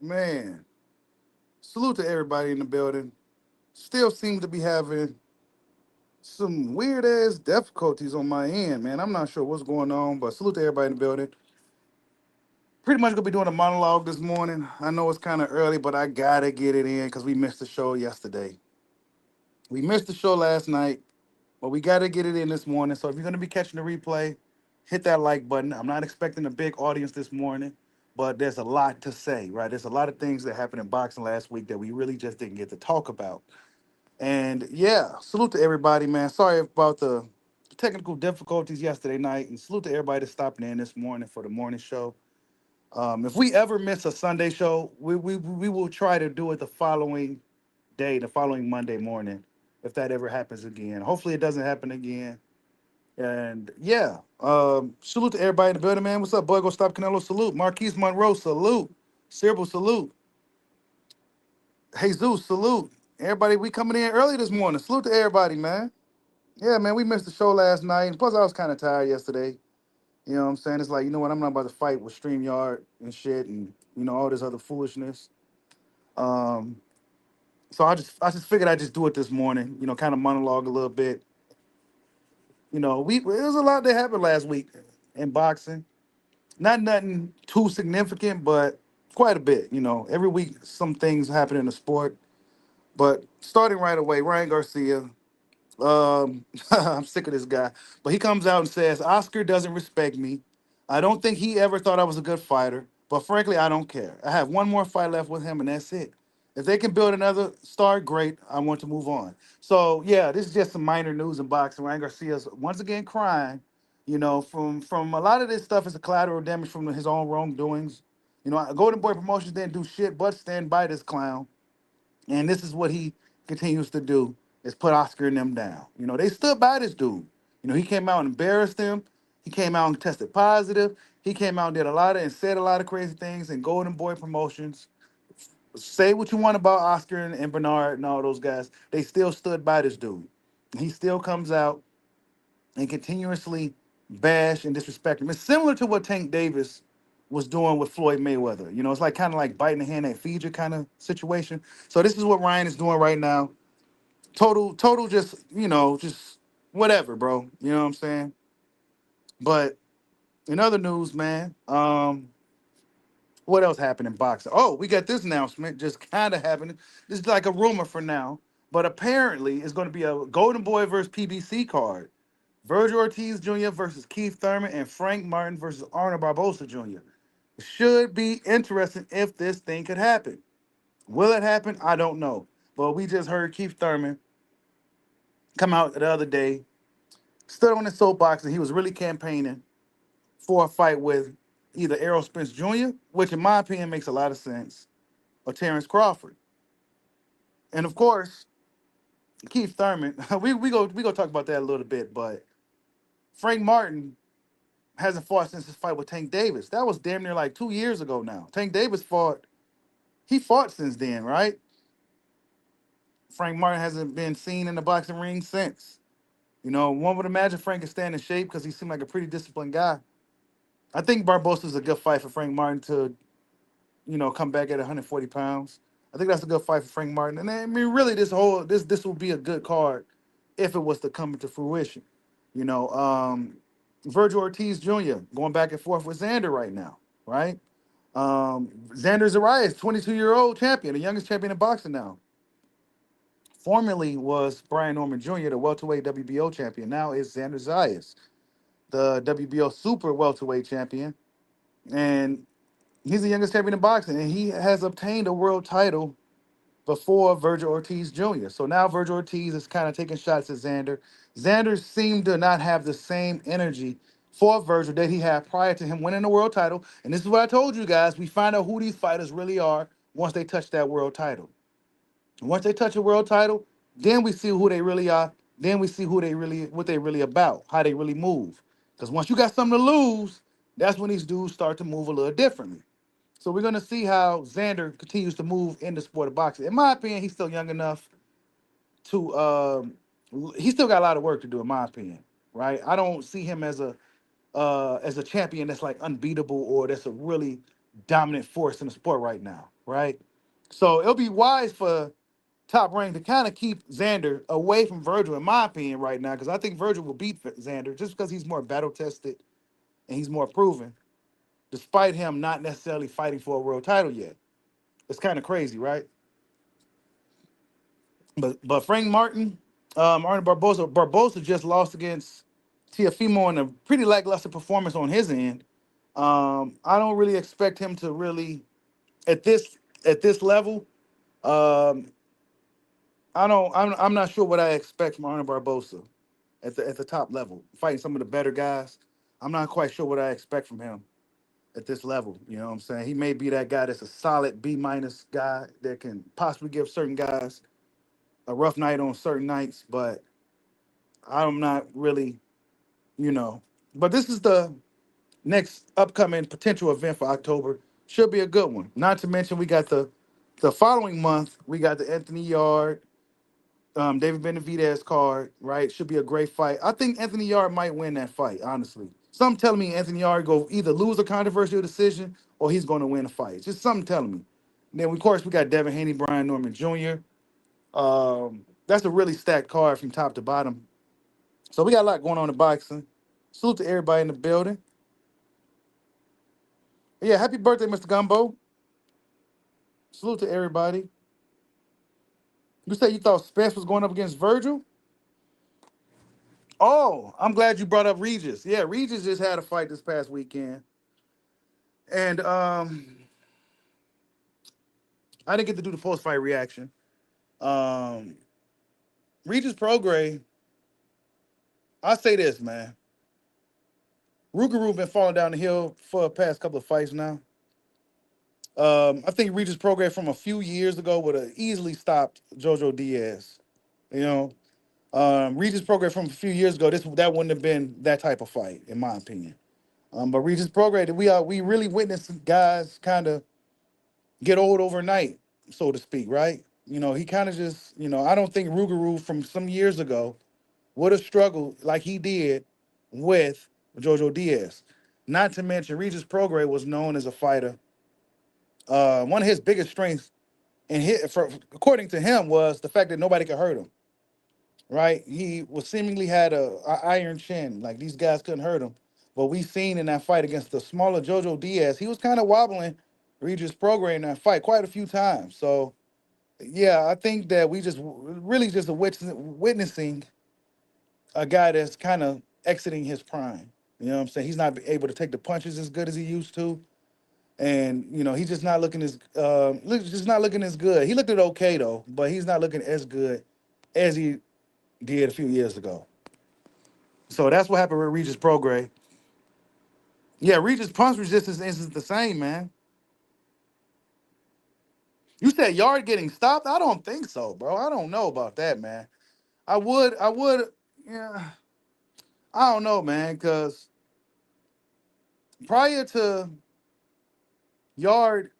Man, salute to everybody in the building. Still seem to be having some weird ass difficulties on my end, man. I'm not sure what's going on, but salute to everybody in the building. Pretty much gonna be doing a monologue this morning. I know it's kind of early, but I gotta get it in because we missed the show yesterday. We missed the show last night, but we gotta get it in this morning. So if you're gonna be catching the replay, hit that like button. I'm not expecting a big audience this morning, but there's a lot to say, right? There's a lot of things that happened in boxing last week that we really just didn't get to talk about. And yeah, salute to everybody, man. Sorry about the technical difficulties yesterday night, and salute to everybody that's stopping in this morning for the morning show. If we ever miss a Sunday show, we will try to do it the following day, the following Monday morning, if that ever happens again. Hopefully, it doesn't happen again. And yeah, salute to everybody in the building, man. What's up, Bud? Go stop Canelo. Salute. Marquise Monroe. Salute. Sybil. Salute. Jesus. Salute. Everybody, we coming in early this morning. Salute to everybody, man. Yeah, man, we missed the show last night. And plus, I was kind of tired yesterday. You know what I'm saying? It's like, you know what? I'm not about to fight with StreamYard and shit and, all this other foolishness. Um, so I just figured I'd just do it this morning, kind of monologue a little bit. There was a lot that happened last week in boxing. Not nothing too significant, but quite a bit. Every week some things happen in the sport. But starting right away, Ryan Garcia. I'm sick of this guy. But he comes out and says, Oscar doesn't respect me. I don't think he ever thought I was a good fighter. But frankly, I don't care. I have one more fight left with him, and that's it. If they can build another star, great. I want to move on. So yeah, this is just some minor news in boxing. Ryan Garcia's once again crying. From a lot of this stuff is a collateral damage from his own wrongdoings. Golden Boy Promotions didn't do shit but stand by this clown. And this is what he continues to do is put Oscar and them down. They stood by this dude. He came out and embarrassed him. He came out and tested positive. He came out and did a lot of and said a lot of crazy things in Golden Boy Promotions. Say what you want about Oscar and Bernard and all those guys. They still stood by this dude. He still comes out and continuously bash and disrespect him. It's similar to what Tank Davis was doing with Floyd Mayweather. It's like kind of like biting the hand that feeds you kind of situation. So this is what Ryan is doing right now. Total just, just whatever, bro. You know what I'm saying? But in other news, man, what else happened in boxing? Oh, we got this announcement just kind of happening. This is like a rumor for now, but apparently it's going to be a Golden Boy versus PBC card. Virgil Ortiz Jr. versus Keith Thurman and Frank Martin versus Arnold Barbosa Jr. Should be interesting if this thing could happen. Will it happen? I don't know. But we just heard Keith Thurman come out the other day, stood on his soapbox, and he was really campaigning for a fight with either Errol Spence Jr., which in my opinion makes a lot of sense, or Terrence Crawford. And of course, Keith Thurman, we go talk about that a little bit, but Frank Martin hasn't fought since his fight with Tank Davis. That was damn near like 2 years ago now. Tank Davis fought, he fought since then, right? Frank Martin hasn't been seen in the boxing ring since. One would imagine Frank is staying in shape because he seemed like a pretty disciplined guy. I think Barbosa's a good fight for Frank Martin to, come back at 140 pounds. I think that's a good fight for Frank Martin. And I mean, really, this will be a good card if it was to come into fruition. You know, um, Virgil Ortiz Jr. going back and forth with Xander right now, right? Xander Zarias, 22-year-old champion, the youngest champion in boxing now. Formerly was Brian Norman Jr., the welterweight WBO champion. Now is Xander Zayas, the WBO super welterweight champion. And he's the youngest champion in boxing, and he has obtained a world title before Virgil Ortiz Jr. So now Virgil Ortiz is kind of taking shots at Xander. Xander seemed to not have the same energy for Virgil that he had prior to him winning the world title. And this is what I told you guys. We find out who these fighters really are once they touch that world title. And once they touch a world title, then we see who they really are. Then we see what they really about, how they really move. Because once you got something to lose, that's when these dudes start to move a little differently. So we're gonna see how Xander continues to move in the sport of boxing. In my opinion, he's still young enough to he still got a lot of work to do, in my opinion. Right? I don't see him as a champion that's like unbeatable or that's a really dominant force in the sport right now, right? So it'll be wise for Top Rank to kind of keep Xander away from Virgil, in my opinion, right now, because I think Virgil will beat Xander just because he's more battle tested and he's more proven, despite him not necessarily fighting for a world title yet. It's kind of crazy, right? But Frank Martin, Arnie Barbosa just lost against Tiafimo in a pretty lackluster performance on his end. I don't really expect him to really at this level. Um, I'm not sure what I expect from Arnie Barbosa at the top level, fighting some of the better guys. I'm not quite sure what I expect from him at this level. You know what I'm saying? He may be that guy that's a solid B minus guy that can possibly give certain guys a rough night on certain nights, but I'm not really, you know. But this is the next upcoming potential event for October. Should be a good one. Not to mention we got the following month, we got the Anthony Yard, David Benavidez card, right? Should be a great fight. I think Anthony Yard might win that fight, honestly. Some telling me Anthony Yard go either lose a controversial decision or he's going to win a fight. Just something telling me. And then, of course, we got Devin Haney, Brian Norman Jr. That's a really stacked card from top to bottom. So we got a lot going on in boxing. Salute to everybody in the building. Yeah, happy birthday, Mr. Gumbo. Salute to everybody. You said you thought Spence was going up against Virgil? Oh, I'm glad you brought up Regis. Yeah, Regis just had a fight this past weekend. And I didn't get to do the post-fight reaction. Um Regis Prograis, I'll say this, man. Rougarou been falling down the hill for the past couple of fights now. I think Regis Prograis from a few years ago would have easily stopped Jojo Diaz. You know, Regis Prograis from a few years ago, that wouldn't have been that type of fight, in my opinion. But Regis Prograis, we really witnessed guys kind of get old overnight, so to speak, right? You know, he kind of just, I don't think Rougarou from some years ago would have struggled like he did with Jojo Diaz. Not to mention, Regis Prograis was known as a fighter. One of his biggest strengths, according to him, was the fact that nobody could hurt him. Right? He was seemingly had a iron chin, like these guys couldn't hurt him. But we seen in that fight against the smaller Jojo Diaz, he was kind of wobbling Regis Prograis in that fight quite a few times. So yeah, I think that we just really just witnessing a guy that's kind of exiting his prime. You know what I'm saying? He's not able to take the punches as good as he used to, and he's just not looking just not looking as good. He looked at okay though, but he's not looking as good as he did a few years ago. So that's what happened with Regis Prograis. Yeah, Regis punch resistance isn't the same, man. You said Yard getting stopped? I don't think so, bro. I don't know about that, man. I would, yeah. I don't know, man, because prior to Yard,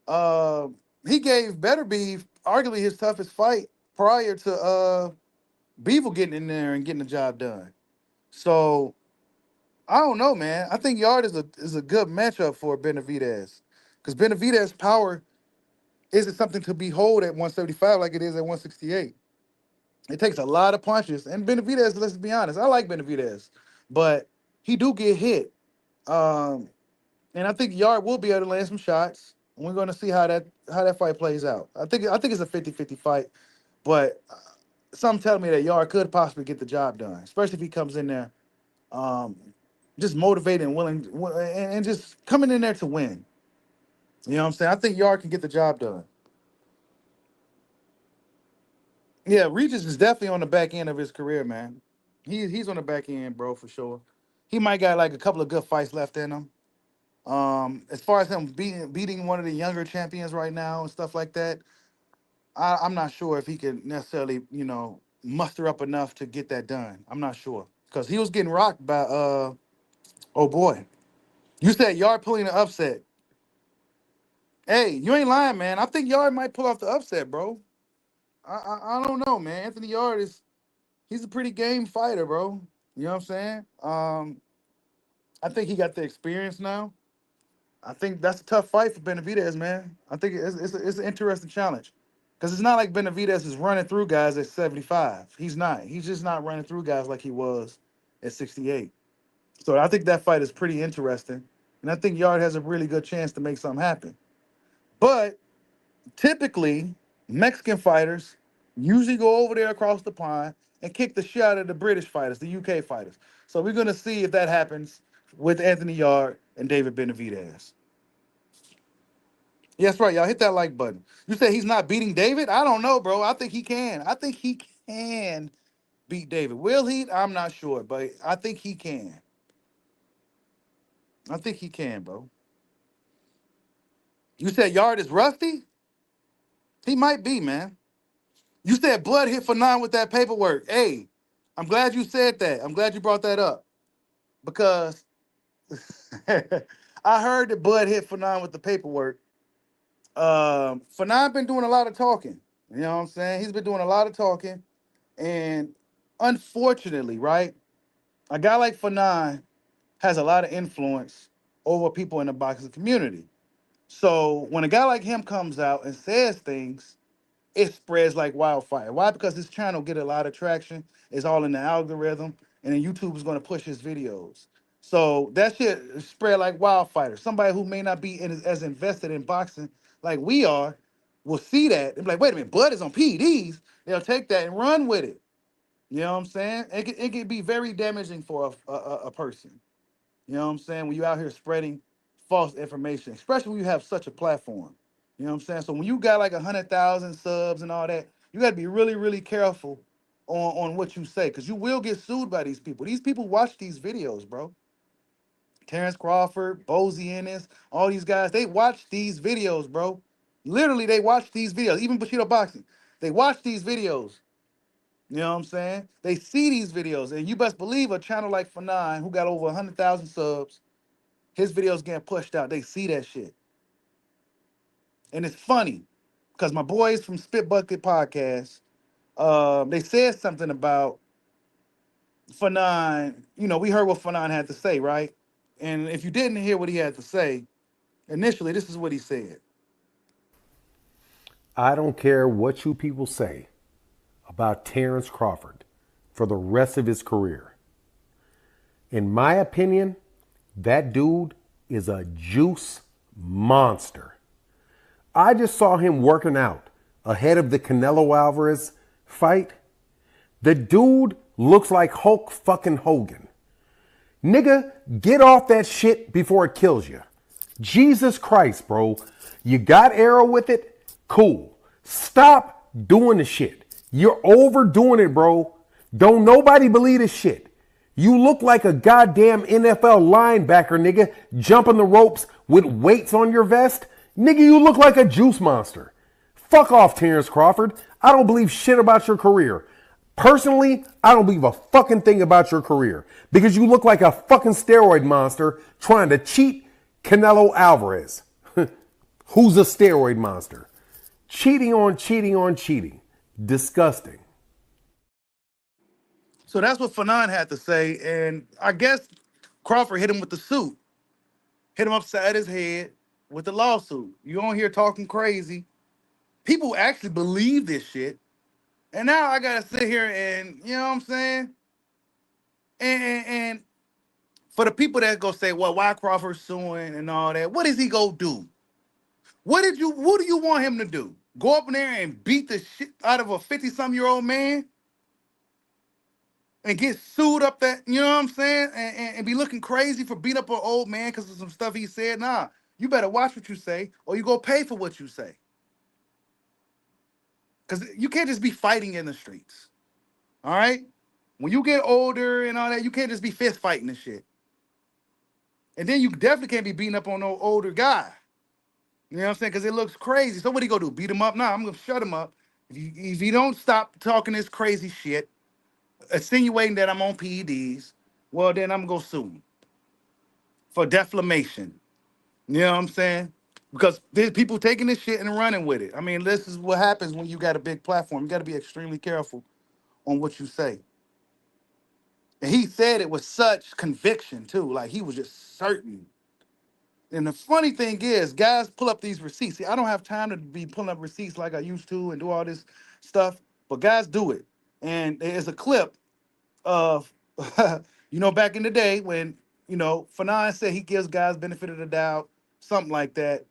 uh, he gave Better Beef arguably his toughest fight prior to Beaver getting in there and getting the job done. So I don't know, man. I think Yard is a good matchup for Benavidez because Benavidez power isn't something to behold at 175 like it is at 168. It takes a lot of punches, and Benavidez. Let's be honest, I like Benavidez, but he do get hit. Um, and I think Yard will be able to land some shots. And we're going to see how that fight plays out. I think it's a 50-50 fight, but some tell me that Yard could possibly get the job done, especially if he comes in there um, just motivated and willing and just coming in there to win. You know what I'm saying? I think Yard can get the job done. Yeah, Regis is definitely on the back end of his career, man. He's on the back end, bro, for sure. He might got like a couple of good fights left in him. As far as him beating one of the younger champions right now and stuff like that, I'm not sure if he can necessarily, muster up enough to get that done. I'm not sure because he was getting rocked by oh boy, you said Yard pulling the upset. Hey, you ain't lying, man. I think Yard might pull off the upset, bro. I don't know, man. Anthony Yard he's a pretty game fighter, bro. You know what I'm saying? I think he got the experience now. I think that's a tough fight for Benavidez, man. I think it's an interesting challenge because it's not like Benavidez is running through guys at 75. He's not. He's just not running through guys like he was at 68. So I think that fight is pretty interesting, and I think Yard has a really good chance to make something happen. But typically, Mexican fighters usually go over there across the pond and kick the shit out of the British fighters, the UK fighters. So we're gonna see if that happens with Anthony Yard and David Benavidez. Yes, right, y'all. Hit that like button. You say he's not beating David? I don't know, bro. I think he can. I think he can beat David. Will he? I'm not sure, but I think he can. I think he can, bro. You said Yard is rusty? He might be, man. You said blood hit for nine with that paperwork. Hey, I'm glad you said that. I'm glad you brought that up because I heard that blood hit for nine with the paperwork. Fanon been doing a lot of talking. You know what I'm saying? He's been doing a lot of talking. And unfortunately, right, a guy like Fanon has a lot of influence over people in the boxing community. So when a guy like him comes out and says things, it spreads like wildfire. Why? Because his channel get a lot of traction. It's all in the algorithm, and then YouTube is going to push his videos. So that shit spread like wildfire. Somebody who may not be as invested in boxing like we are will see that and be like, wait a minute, blood is on PEDs. They'll take that and run with it. You know what I'm saying? It can be very damaging for a person. You know what I'm saying? When you out here spreading false information, especially when you have such a platform. You know what I'm saying? So when you got like 100,000 subs and all that, you got to be really, really careful on what you say because you will get sued by these people. These people watch these videos, bro. Terrence Crawford, Bozy Ennis, all these guys, they watch these videos, bro. Literally, they watch these videos. Even Bushido Boxing, they watch these videos. You know what I'm saying? They see these videos, and you best believe a channel like Fanon, who got over 100,000 subs, his videos getting pushed out. They see that shit. And it's funny because my boys from Spit Bucket Podcast, they said something about Fanon. You know, we heard what Fanon had to say, right? And if you didn't hear what he had to say, initially, this is what he said. I don't care what you people say about Terrence Crawford for the rest of his career. In my opinion, that dude is a juice monster. I just saw him working out ahead of the Canelo Alvarez fight. The dude looks like Hulk fucking Hogan. Nigga, get off that shit before it kills you. Jesus Christ, bro. You got arrow with it? Cool. Stop doing the shit. You're overdoing it, bro. Don't nobody believe this shit. You look like a goddamn NFL linebacker, nigga, jumping the ropes with weights on your vest. Nigga, you look like a juice monster. Fuck off, Terrence Crawford. I don't believe shit about your career. Personally, I don't believe a fucking thing about your career because you look like a fucking steroid monster trying to cheat Canelo Alvarez, who's a steroid monster. Cheating on cheating on cheating. Disgusting. So that's what Fanon had to say. And I guess Crawford hit him with the suit, hit him upside his head with the lawsuit. You on here talking crazy. People actually believe this shit. And now I gotta sit here and you know what I'm saying? And for the people that go say, well, why Crawford suing and all that, what is he gonna do? What do you want him to do? Go up in there and beat the shit out of a 50-some-year-old man and get sued up that, you know what I'm saying? And be looking crazy for beating up an old man because of some stuff he said? Nah, you better watch what you say or you go pay for what you say. Because you can't just be fighting in the streets. All right? When you get older and all that, you can't just be fist fighting and shit. And then you definitely can't be beating up on no older guy. You know what I'm saying? Because it looks crazy. So what he gonna do? Beat him up? Nah, I'm gonna shut him up. If you don't stop talking this crazy shit, insinuating that I'm on PEDs, well then I'm gonna sue him for defamation. You know what I'm saying? Because there's people taking this shit and running with it. I mean, this is what happens when you got a big platform. You got to be extremely careful on what you say. And he said it with such conviction too, like he was just certain. And the funny thing is, guys pull up these receipts. See, I don't have time to be pulling up receipts like I used to and do all this stuff, but guys do it. And there's a clip of, back in the day when, Fanon said he gives guys benefit of the doubt, something like that.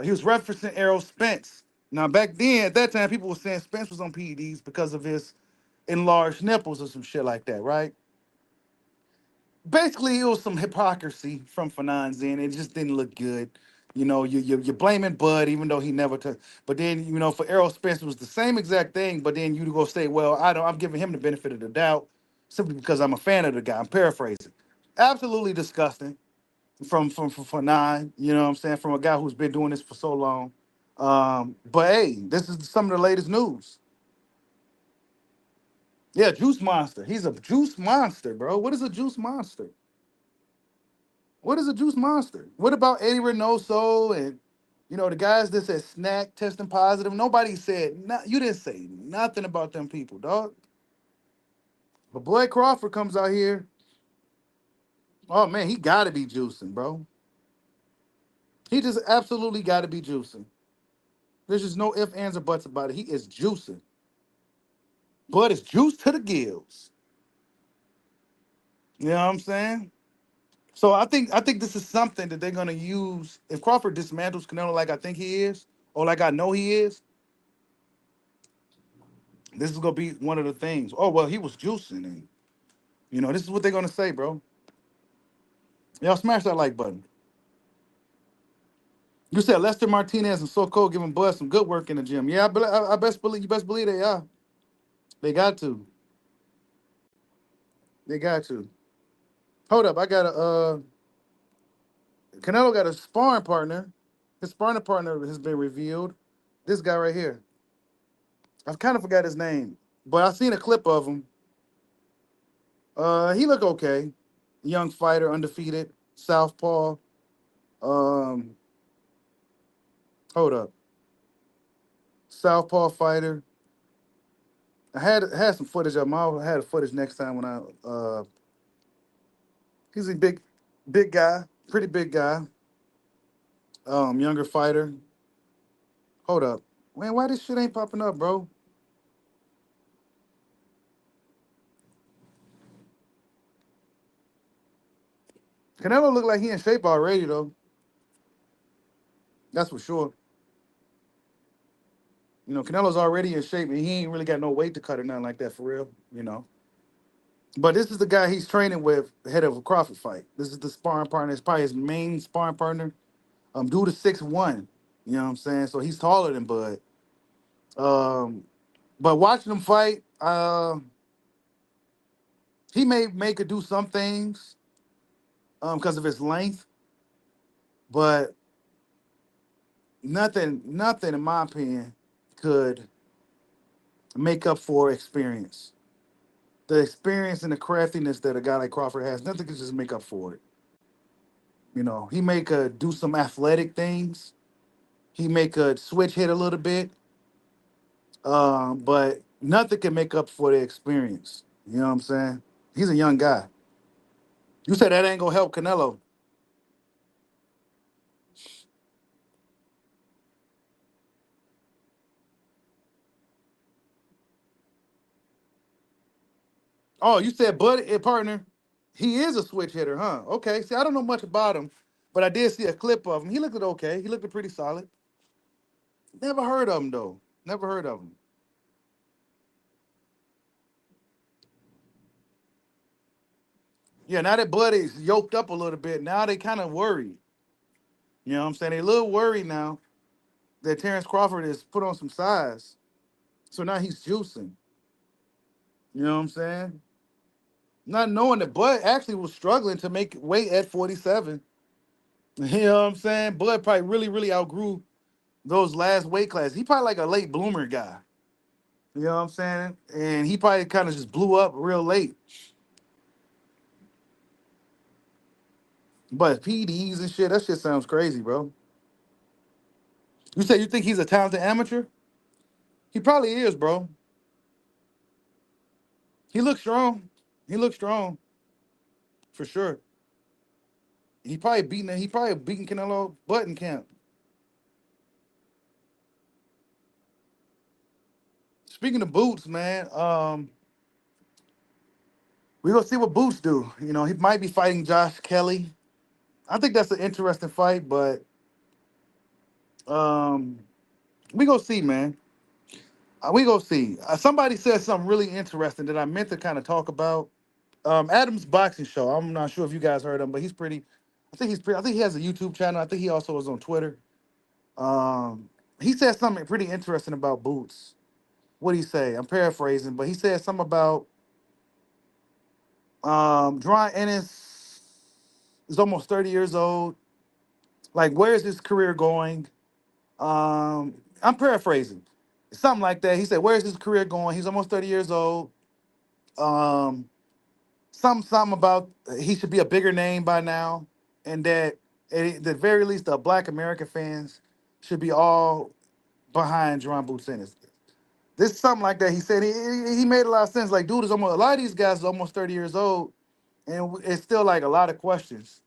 He was referencing Errol Spence. Now, back then, at that time, people were saying Spence was on PEDs because of his enlarged nipples or some shit like that, right? Basically, it was some hypocrisy from Fanon's end. It just didn't look good. You're blaming Bud, even though he never took. But then, for Errol Spence, it was the same exact thing. But then you go say, well, I'm giving him the benefit of the doubt simply because I'm a fan of the guy. I'm paraphrasing. Absolutely disgusting from Fanon. You know what I'm saying? From a guy who's been doing this for so long. But hey, this is some of the latest news. Yeah, Juice Monster. He's a juice monster, bro. What is a juice monster? What is a juice monster? What about Eddie Reynoso and the guys that said snack testing positive? Nobody said you didn't say nothing about them people, dog. But boy Crawford comes out here. Oh man, he gotta be juicing, bro. He just absolutely gotta be juicing. There's just no ifs, ands, or buts about it. He is juicing. But it's juice to the gills. You know what I'm saying? So I think this is something that they're gonna use if Crawford dismantles Canelo like I think he is, or like I know he is. This is gonna be one of the things. Oh well, he was juicing, and this is what they're gonna say, bro. Y'all smash that like button. You said Lester Martinez and Soko giving Bud some good work in the gym. Yeah, I best believe you best believe they are. They got to. They got to. Hold up, I got a Canelo got a sparring partner. His sparring partner has been revealed. This guy right here. I kind of forgot his name, but I seen a clip of him. He look okay. Young fighter, undefeated, southpaw. Um, hold up. Southpaw fighter. I had some footage of him. I'll have the footage next time when I he's a big guy, pretty big guy. Younger fighter. Hold up. Man, why this shit ain't popping up, bro? Canelo look like he in shape already though. That's for sure. Canelo's already in shape and he ain't really got no weight to cut or nothing like that for real. But this is the guy he's training with ahead of a Crawford fight. This is the sparring partner. It's probably his main sparring partner. Dude is 6'1". You know what I'm saying? So he's taller than Bud. Um, but watching him fight, he may make it do some things because of his length, but nothing in my opinion could make up for experience. The experience and the craftiness that a guy like Crawford has, nothing can just make up for it. He may could do some athletic things. He may could switch hit a little bit, but nothing can make up for the experience. You know what I'm saying? He's a young guy. You said that ain't gonna help Canelo. Oh, you said Bud, partner, he is a switch hitter, huh? Okay. See, I don't know much about him, but I did see a clip of him. He looked okay. He looked pretty solid. Never heard of him though. Never heard of him. Yeah, now that Bud is yoked up a little bit, now they kind of worried. You know what I'm saying? They a little worried now that Terrence Crawford is put on some size. So now he's juicing. You know what I'm saying? Not knowing that Bud actually was struggling to make weight at 47. You know what I'm saying? Bud probably really, really outgrew those last weight classes. He probably like a late bloomer guy. You know what I'm saying? And he probably kind of just blew up real late. But PDs and shit, that shit sounds crazy, bro. You say you think he's a talented amateur? He probably is, bro. He looks strong. He looks strong for sure. He probably beating Canelo butt in camp. Speaking of Boots, man, we gonna see what Boots do. He might be fighting Josh Kelly. I think that's an interesting fight, but um, we gonna see, man. We gonna see. Somebody said something really interesting that I meant to kind of talk about. Adam's boxing show. I'm not sure if you guys heard him, but he's pretty. I think he's pretty. I think he has a YouTube channel. I think he also is on Twitter. He said something pretty interesting about Boots. What did he say? I'm paraphrasing, but he said something about Dry Ennis is almost 30 years old. Like, where's his career going? I'm paraphrasing. Something like that. He said, where's his career going? He's almost 30 years old. Um, something about he should be a bigger name by now, and that at the very least, the Black American fans should be all behind Jerron Boots Ennis. This something like that. He said he made a lot of sense. Like, dude is almost a lot of these guys are almost 30 years old, and it's still like a lot of questions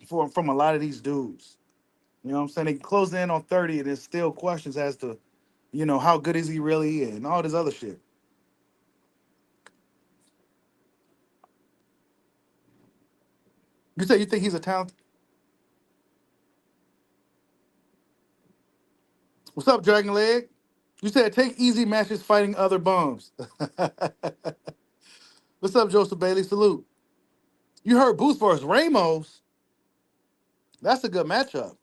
from a lot of these dudes. You know what I'm saying? They close in on 30, and there's still questions as to, how good is he really, and all this other shit. You say you think he's a talent? What's up, Dragon Leg? You said take easy matches fighting other bums. What's up, Joseph Bailey? Salute. You heard Boost versus Ramos. That's a good matchup.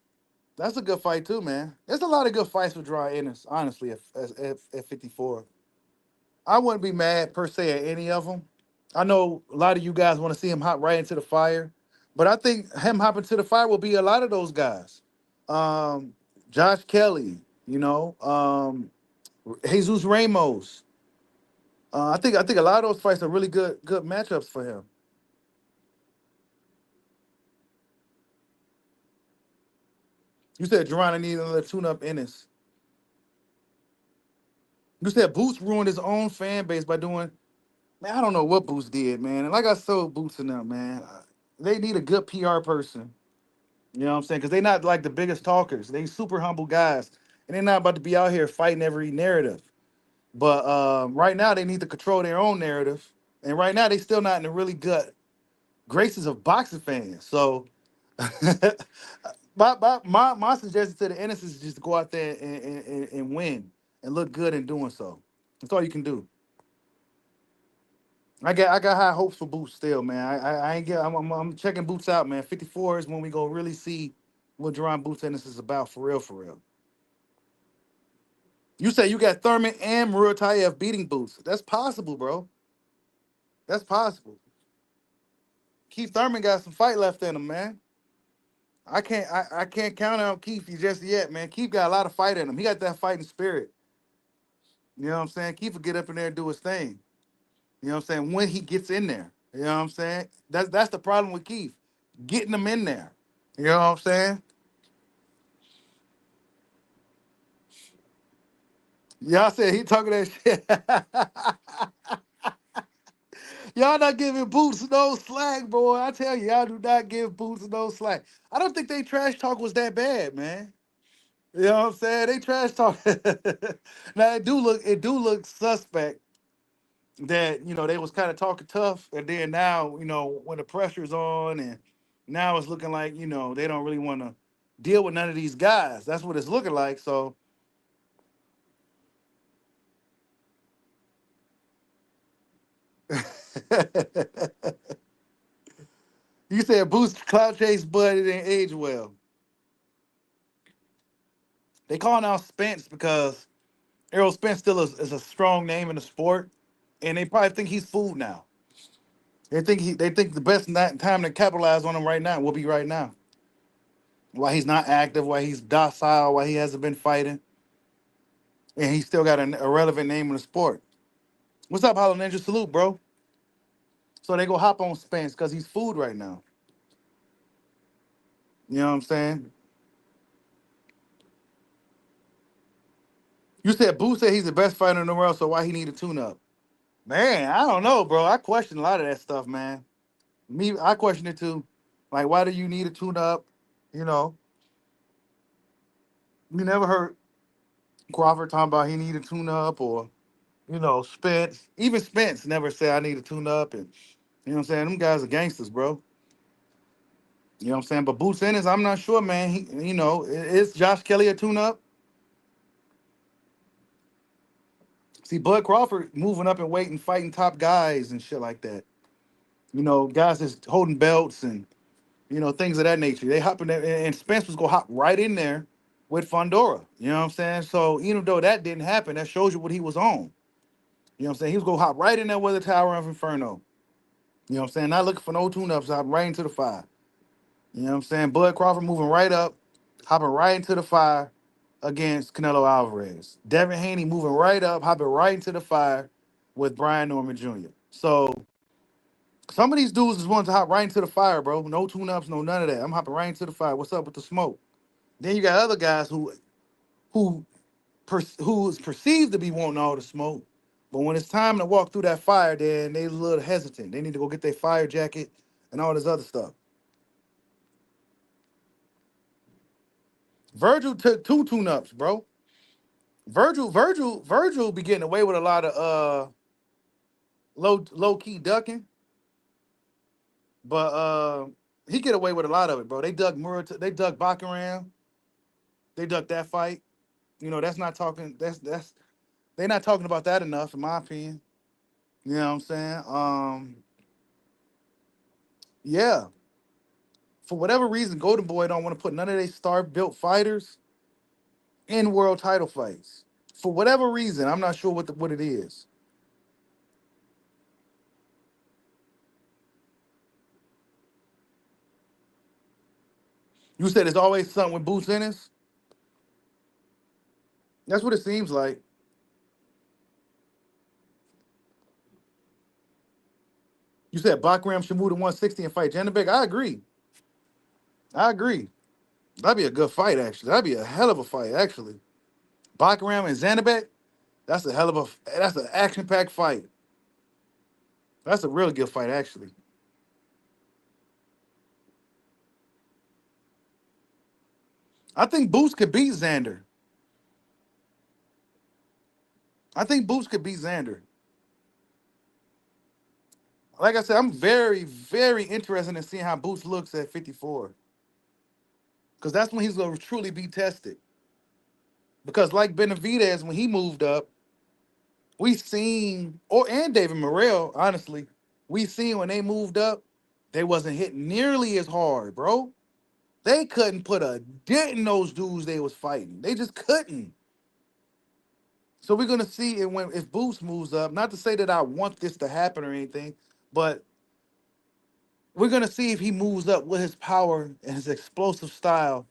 That's a good fight too, man. There's a lot of good fights with Dry Ennis, honestly, at 54. I wouldn't be mad per se at any of them. I know a lot of you guys want to see him hop right into the fire, but I think him hopping to the fire will be a lot of those guys. Um, Josh Kelly, Jesus Ramos. I think a lot of those fights are really good matchups for him. You said Geronda needed another tune-up Ennis. You said Boots ruined his own fan base by doing. Man, I don't know what Boots did, man. And like I told Boots and them, man, they need a good PR person. You know what I'm saying? Because they're not like the biggest talkers. They super humble guys, and they're not about to be out here fighting every narrative. But right now, they need to control their own narrative. And right now, they still not in the really good graces of boxing fans. So, my suggestion to the Ennis is just to go out there and win and look good in doing so. That's all you can do. I got high hopes for Boots still, man. I ain't get. I'm checking Boots out, man. 54 is when we go really see what Jerron Boots Ennis is about for real, for real. You say you got Thurman and Murat beating Boots. That's possible, bro. That's possible. Keith Thurman got some fight left in him, man. I can't count out Keith just yet, man. Keith got a lot of fight in him. He got that fighting spirit. You know what I'm saying? Keith will get up in there and do his thing. You know what I'm saying? When he gets in there. You know what I'm saying? That's the problem with Keith. Getting him in there. You know what I'm saying? Y'all said he talking that shit. Y'all not giving Boots no slack, boy. I tell you, y'all do not give Boots no slack. I don't think they trash talk was that bad, man. You know what I'm saying? They trash talk. Now it do look suspect that they was kind of talking tough, and then now when the pressure's on, and now it's looking like they don't really want to deal with none of these guys. That's what it's looking like. So you said Boost Cloud Chase, but it didn't age well. They calling out Spence because Errol Spence still is a strong name in the sport, and they probably think he's food now. They think the best time to capitalize on him right now will be right now. Why he's not active, why he's docile, why he hasn't been fighting, and he still got a relevant name in the sport. What's up, Hollow Ninja? Salute, bro. So they go hop on Spence because he's food right now. You know what I'm saying? You said Boo said he's the best fighter in the world, so why he need a tune-up? Man, I don't know, bro. I question a lot of that stuff, man. I question it too. Like, why do you need a tune up? You know, you never heard Crawford talking about he need a tune up, or Spence. Even Spence never said I need a tune up, and you know what I'm saying. Them guys are gangsters, bro. You know what I'm saying. But Boots Ennis, I'm not sure, man. Is Josh Kelly a tune up? See, Bud Crawford moving up and waiting, fighting top guys and shit like that. Guys that's holding belts and things of that nature. They hop in there, and Spence was gonna hop right in there with Fondora. You know what I'm saying? So even though that didn't happen, that shows you what he was on. You know what I'm saying? He was gonna hop right in there with the Tower of Inferno. You know what I'm saying? Not looking for no tune-ups, hop right into the fire. You know what I'm saying? Bud Crawford moving right up, hopping right into the fire against Canelo Alvarez. Devin Haney moving right up, hopping right into the fire with Brian Norman Jr. So some of these dudes is ones to hop right into the fire, bro. No tune-ups, no none of that. I'm hopping right into the fire. What's up with the smoke? Then you got other guys who who is perceived to be wanting all the smoke, but when it's time to walk through that fire, then they a little hesitant. They need to go get their fire jacket and all this other stuff. Virgil took two tune-ups, bro. Virgil be getting away with a lot of low key ducking, but he get away with a lot of it, bro. They dug Baccaram, they dug that fight. That's not talking. That's they not talking about that enough, in my opinion. You know what I'm saying? Yeah. For whatever reason, Golden Boy don't want to put none of their star built fighters in world title fights. For whatever reason, I'm not sure what it is. You said it's always something with Boots Ennis. That's what it seems like. You said Bakram should move to 160 and fight Janabek. I agree. I agree. That'd be a good fight, actually. That'd be a hell of a fight, actually. Bakram and Zanabek, that's an action-packed fight. That's a really good fight, actually. I think Boots could beat Xander. I think Boots could beat Xander. Like I said, I'm very, very interested in seeing how Boots looks at 54. Because that's when he's going to truly be tested. Because like Benavidez, when he moved up, we seen, and David Morrell, honestly, we seen when they moved up, they wasn't hitting nearly as hard, bro. They couldn't put a dent in those dudes they was fighting. They just couldn't. So we're gonna see it when if Boost moves up. Not to say that I want this to happen or anything, but we're gonna see if he moves up with his power and his explosive style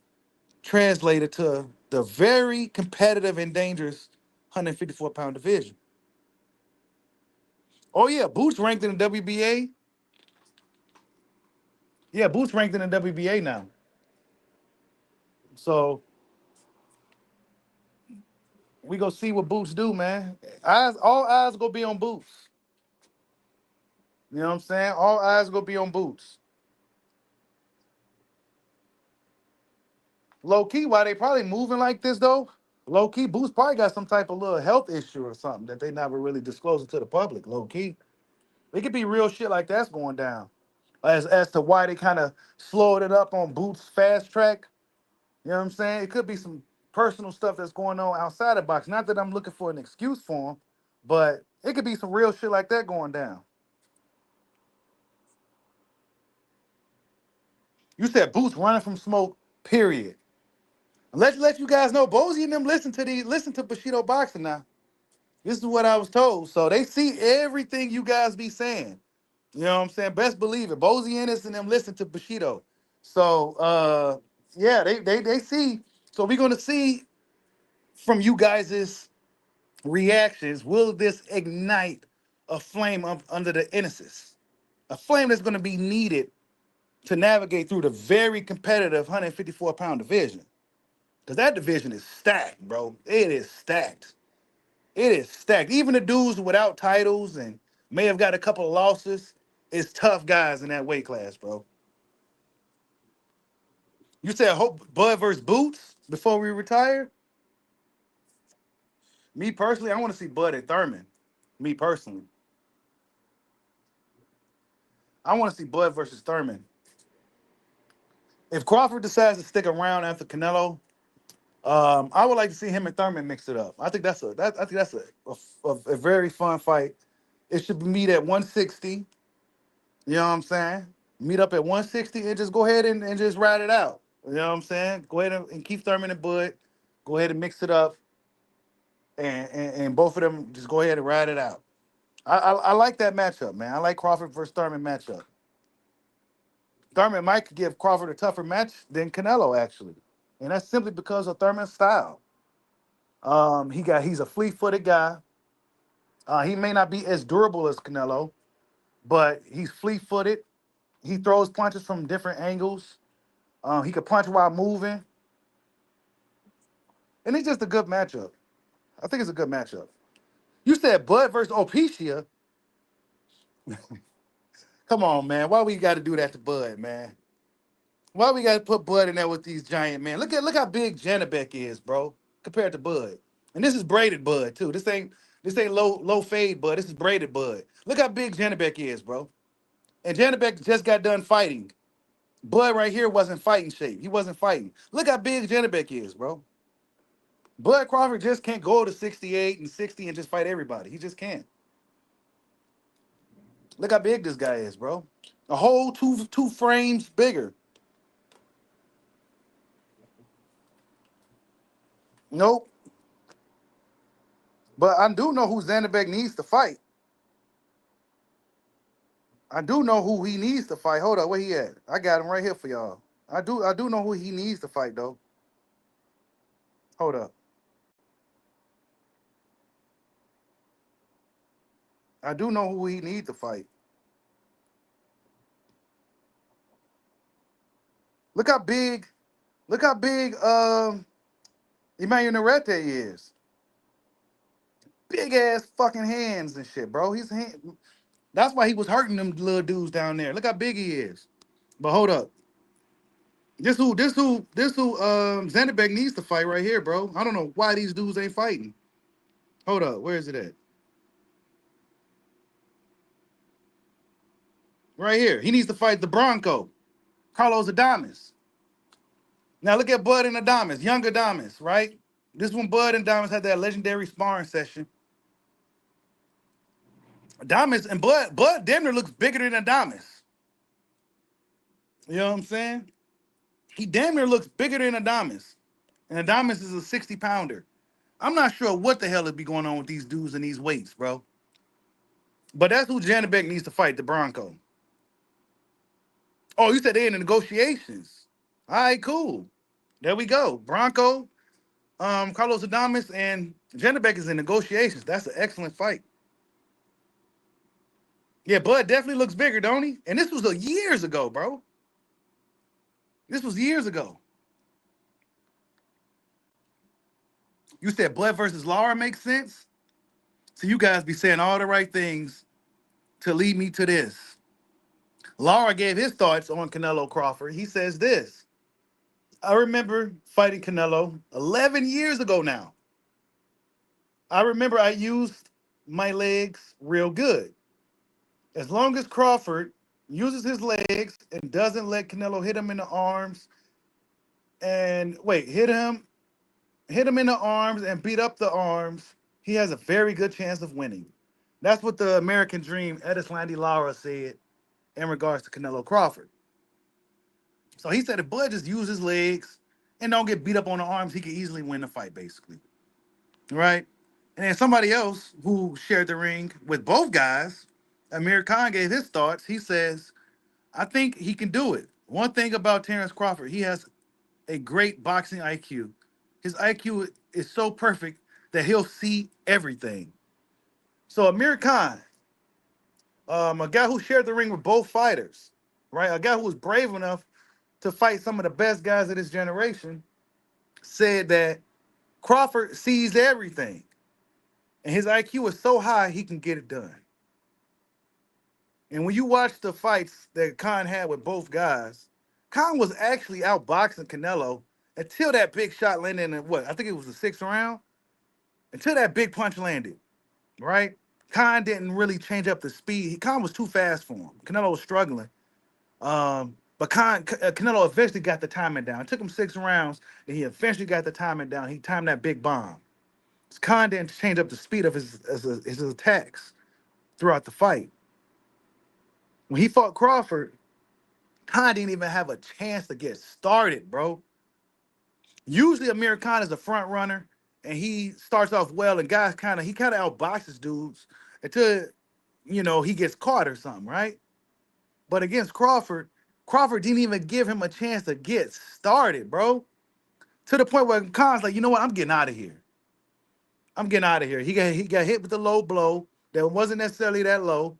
translated to the very competitive and dangerous 154-pound division. Oh yeah, Boots ranked in the WBA. Yeah, Boots ranked in the WBA now. So we gonna see what Boots do, man. All eyes gonna be on Boots. You know what I'm saying? All eyes gonna be on Boots. Low key, why they probably moving like this though? Low key, Boots probably got some type of little health issue or something that they never really disclosing to the public. Low key, it could be real shit like that's going down. As to why they kind of slowed it up on Boots fast track. You know what I'm saying? It could be some personal stuff that's going on outside of box. Not that I'm looking for an excuse for him, but it could be some real shit like that going down. You said Boots running from smoke. Period. Let's let you guys know. Bozy and them listen to Bushido boxing now. This is what I was told. So they see everything you guys be saying. You know what I'm saying? Best believe it. Bozy Ennis and them listen to Bushido. So yeah, they see. So we're gonna see from you guys' reactions, will this ignite a flame up under the Ennises? A flame that's gonna be needed to navigate through the very competitive 154-pound division. Because that division is stacked, bro. It is stacked. It is stacked. Even the dudes without titles and may have got a couple of losses is tough guys in that weight class, bro. You said hope Bud versus Boots before we retire? Me personally, I want to see Bud and Thurman. Me personally, I want to see Bud versus Thurman. If Crawford decides to stick around after Canelo, I would like to see him and Thurman mix it up. I think that's a very fun fight. It should be meet at 160. You know what I'm saying? Meet up at 160 and just go ahead and just ride it out. You know what I'm saying? Go ahead and keep Thurman and Bud. Go ahead and mix it up, and both of them just go ahead and ride it out. I like that matchup, man. I like Crawford versus Thurman matchup. Thurman might give Crawford a tougher match than Canelo actually, and that's simply because of Thurman's style. He's a fleet-footed guy. He may not be as durable as Canelo, but he's fleet-footed. He throws punches from different angles. He could punch while moving, and it's just a good matchup. I think it's a good matchup. You said Bud versus Opicia. Come on, man. Why we got to do that to Bud, man? Why we got to put Bud in there with these giant men? Look how big Janabek is, bro, compared to Bud. And this is braided Bud too. This ain't low fade Bud. This is braided Bud. Look how big Janabek is, bro. And Janabek just got done fighting. Bud right here wasn't fighting shape. He wasn't fighting. Look how big Janabek is, bro. Bud Crawford just can't go to 68 and 60 and just fight everybody. He just can't. Look how big this guy is, bro. A whole two frames bigger. Nope. But I do know who Zanderbeck needs to fight. I do know who he needs to fight. Hold up, where he at? I got him right here for y'all. I do know who he needs to fight though. Hold up. I do know who he needs to fight. Look how big, look how big Emmanuel Narete is. Big ass fucking hands and shit, bro. That's why he was hurting them little dudes down there. Look how big he is. But hold up. This who Zanderbeck needs to fight right here, bro. I don't know why these dudes ain't fighting. Hold up, where is it at? Right here. He needs to fight the Bronco, Carlos Adames. Now look at Bud and Adames, young Adames, right? This one, Bud and Adames had that legendary sparring session. Adames and Bud damn near looks bigger than Adames. You know what I'm saying? He damn near looks bigger than Adames. And Adames is a 60 pounder. I'm not sure what the hell would be going on with these dudes and these weights, bro. But that's who Janabek needs to fight, the Bronco. Oh, you said they're in the negotiations. All right, cool. There we go. Bronco, Carlos Adames, and Janabek is in negotiations. That's an excellent fight. Yeah, Bud definitely looks bigger, don't he? And this was years ago, bro. This was years ago. You said Bud versus Lara makes sense? So you guys be saying all the right things to lead me to this. Lara gave his thoughts on Canelo Crawford. He says this. I remember fighting Canelo 11 years ago now. I remember I used my legs real good. As long as Crawford uses his legs and doesn't let Canelo hit him in the arms and hit him in the arms and beat up the arms, he has a very good chance of winning. That's what the American Dream, Edislandi Lara, said in regards to Canelo Crawford. So he said if Bud just uses his legs and don't get beat up on the arms, he can easily win the fight, basically. Right? And then somebody else who shared the ring with both guys, Amir Khan, gave his thoughts. He says, I think he can do it. One thing about Terrence Crawford, he has a great boxing IQ. His IQ is so perfect that he'll see everything. So Amir Khan, a guy who shared the ring with both fighters, right? A guy who was brave enough to fight some of the best guys of this generation, said that Crawford sees everything. And his IQ is so high, he can get it done. And when you watch the fights that Khan had with both guys, Khan was actually outboxing Canelo until that big shot landed in what? I think it was the 6th round. Until that big punch landed, right? Khan didn't really change up the speed. Khan was too fast for him. Canelo was struggling. But Canelo eventually got the timing down. It took him 6 rounds, and he eventually got the timing down. He timed that big bomb. Khan didn't change up the speed of his attacks throughout the fight. When he fought Crawford, Khan didn't even have a chance to get started, bro. Usually Amir Khan is the front runner, and he starts off well, and guys kind of outboxes dudes until he gets caught or something, right? But against Crawford, Crawford didn't even give him a chance to get started, bro. To the point where Khan's like, you know what? I'm getting out of here. I'm getting out of here. He got hit with the low blow that wasn't necessarily that low.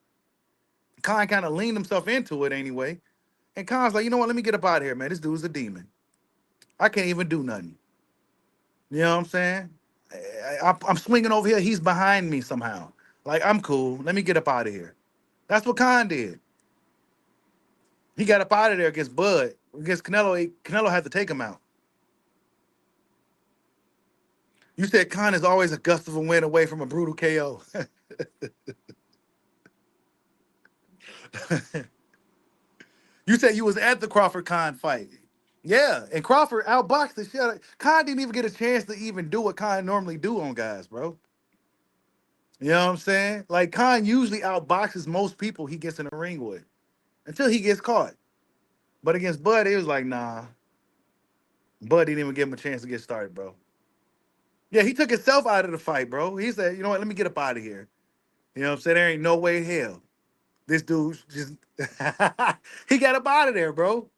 Khan kind of leaned himself into it anyway. And Khan's like, you know what? Let me get up out of here, man. This dude's a demon. I can't even do nothing. You know what I'm saying? I'm swinging over here. He's behind me somehow. Like, I'm cool. Let me get up out of here. That's what Khan did. He got up out of there against Bud. Against Canelo, Canelo had to take him out. You said Khan is always a gust of a win away from a brutal KO. You said you was at the Crawford Khan fight. Yeah, and Crawford outboxed the shit out of Khan. Didn't even get a chance to even do what Khan normally do on guys, bro. You know what I'm saying? Like Khan usually outboxes most people he gets in the ring with until he gets caught. But against Bud, it was like, nah. Bud didn't even give him a chance to get started, bro. Yeah, he took himself out of the fight, bro. He said, you know what, let me get up out of here. You know what I'm saying? There ain't no way in hell. This dude just he got up out of there, bro.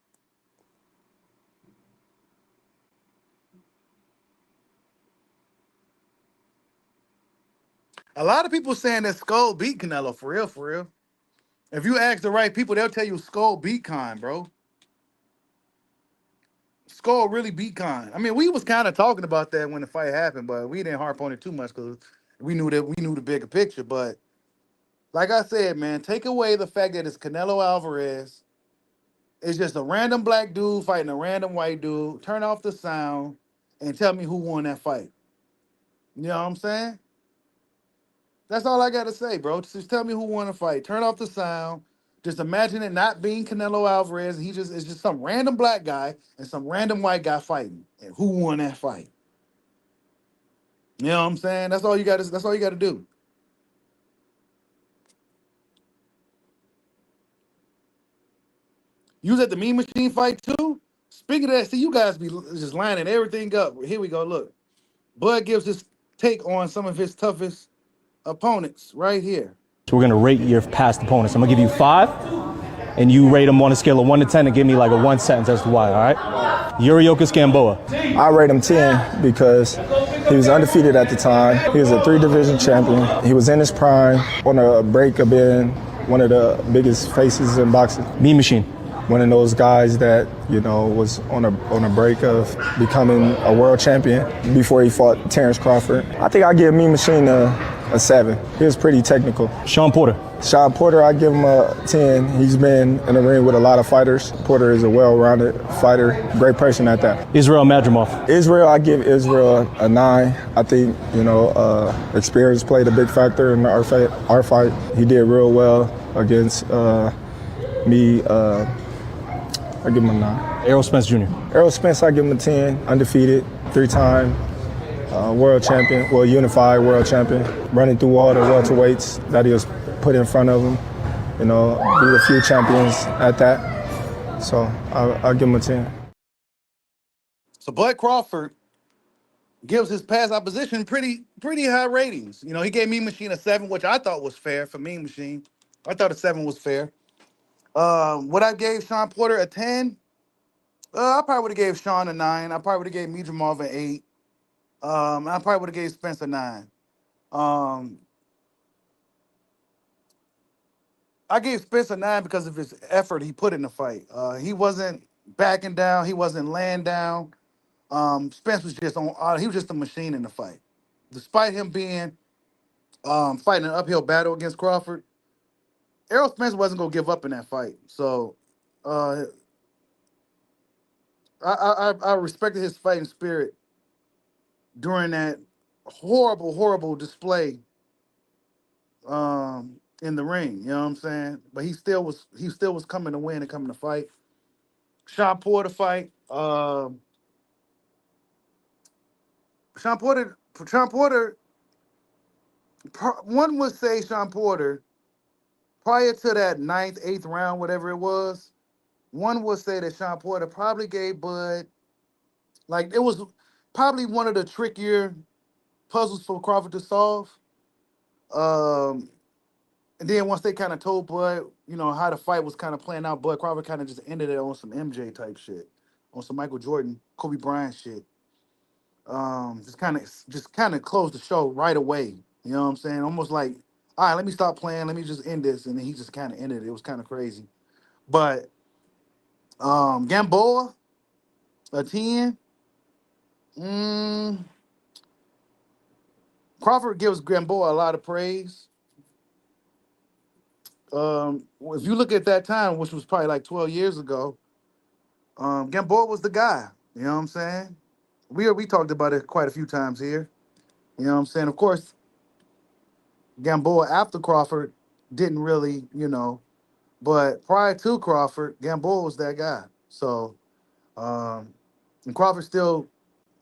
A lot of people saying that Skull beat Canelo for real, for real. If you ask the right people, they'll tell you Skull beat Khan, bro. Skull really beat Khan. I mean, we was kind of talking about that when the fight happened, but we didn't harp on it too much because we knew the bigger picture. But like I said, man, take away the fact that it's Canelo Alvarez. It's just a random black dude fighting a random white dude. Turn off the sound and tell me who won that fight. You know what I'm saying? That's all I got to say, bro. Just tell me who won the fight. Turn off the sound. Just imagine it not being Canelo Alvarez. It's just some random black guy and some random white guy fighting. And who won that fight? You know what I'm saying? That's all you got to do. You was at the Mean Machine fight too? Speaking of that, see, you guys be just lining everything up. Here we go. Look. Bud gives his take on some of his toughest opponents right here. So we're gonna rate your past opponents. I'm gonna give you 5, and you rate them on a scale of 1 to 10 and give me like a one sentence as to why, all right? Yuriorkis Gamboa. I rate him 10 because he was undefeated at the time. He was a 3-division champion. He was in his prime, on a break of being one of the biggest faces in boxing. Mean Machine. One of those guys that, was on a break of becoming a world champion before he fought Terrence Crawford. I think I give Mean Machine a 7. He was pretty technical. Sean Porter. Sean Porter, I give him a 10. He's been in the ring with a lot of fighters. Porter is a well-rounded fighter, great person at that. Israel Madrimov. Israel, I give Israel a 9. I think, experience played a big factor in our fight. He did real well against me. I give him a 9. Errol Spence Jr. Errol Spence, I give him a 10. Undefeated, 3-time world champion, unified world champion. Running through all the welterweights that he was put in front of him. Beat a few champions at that. So I'll give him a 10. So Bud Crawford gives his past opposition pretty high ratings. He gave Mean Machine a 7, which I thought was fair for Mean Machine. I thought a 7 was fair. What I gave Sean Porter a 10, I probably would have gave Sean a 9. I probably would have gave Madrimov an 8. I probably would have gave Spence a 9. I gave Spence a 9 because of his effort he put in the fight. He wasn't backing down. He wasn't laying down. Spence was just on. He was just a machine in the fight. Despite him being fighting an uphill battle against Crawford, Errol Spence wasn't gonna give up in that fight. So I respected his fighting spirit during that horrible display in the ring. You know what I'm saying? But he still was coming to win and coming to fight. Sean Porter fight. Sean Porter. Sean Porter. One would say Sean Porter prior to that ninth, eighth round, whatever it was. One would say that Sean Porter probably gave Bud like it was probably one of the trickier puzzles for Crawford to solve. Um, and then once they kind of told Bud, how the fight was kind of playing out, Bud Crawford kind of just ended it on some MJ type shit, on some Michael Jordan, Kobe Bryant shit. Just kind of closed the show right away. You know what I'm saying? Almost like, all right, let me stop playing, let me just end this, and then he just kind of ended it. It was kind of crazy. But Gamboa, a 10. Mm, Crawford gives Gamboa a lot of praise. If you look at that time, which was probably like 12 years ago, Gamboa was the guy. You know what I'm saying? We talked about it quite a few times here. You know what I'm saying? Of course, Gamboa after Crawford didn't really, but prior to Crawford, Gamboa was that guy. So, um, and Crawford still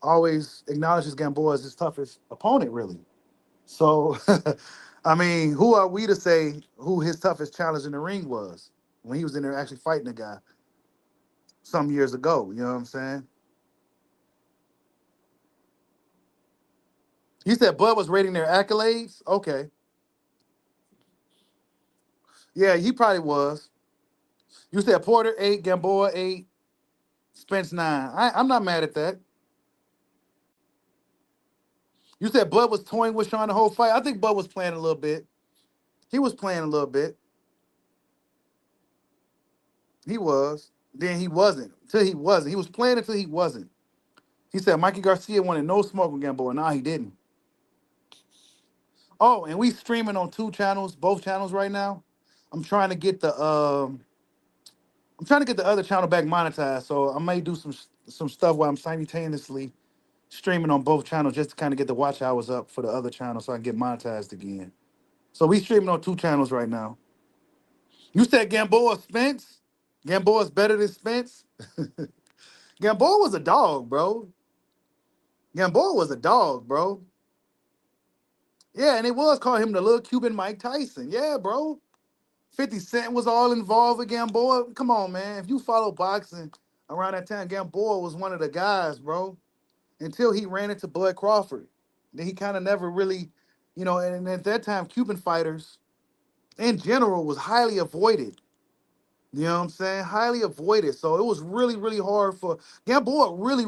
always acknowledges Gamboa as his toughest opponent, really. So, I mean, who are we to say who his toughest challenge in the ring was when he was in there actually fighting the guy some years ago? You know what I'm saying? You said Bud was rating their accolades? Okay. Yeah, he probably was. You said Porter 8, Gamboa 8, Spence 9. I'm not mad at that. You said Bud was toying with Sean the whole fight. I think Bud was playing a little bit. He was playing a little bit. He was. Then he wasn't. Until he wasn't. He was playing until he wasn't. He said Mikey Garcia wanted no smoke with Gamboa. Nah, he didn't. Oh, and we streaming on two channels, both channels right now. I'm trying to get the other channel back monetized. So I may do some stuff while I'm simultaneously streaming on both channels just to kind of get the watch hours up for the other channel so I can get monetized again. So we streaming on two channels right now. You said Gamboa Spence? Gamboa's better than Spence? Gamboa was a dog, bro. Gamboa was a dog, bro. Yeah, and it was called him the little Cuban Mike Tyson. Yeah, bro. 50 Cent was all involved with Gamboa. Come on, man. If you follow boxing around that time, Gamboa was one of the guys, bro. Until he ran into Bud Crawford. Then he kind of never really, and at that time, Cuban fighters in general was highly avoided. You know what I'm saying? Highly avoided. So it was really, really hard for Gamboa really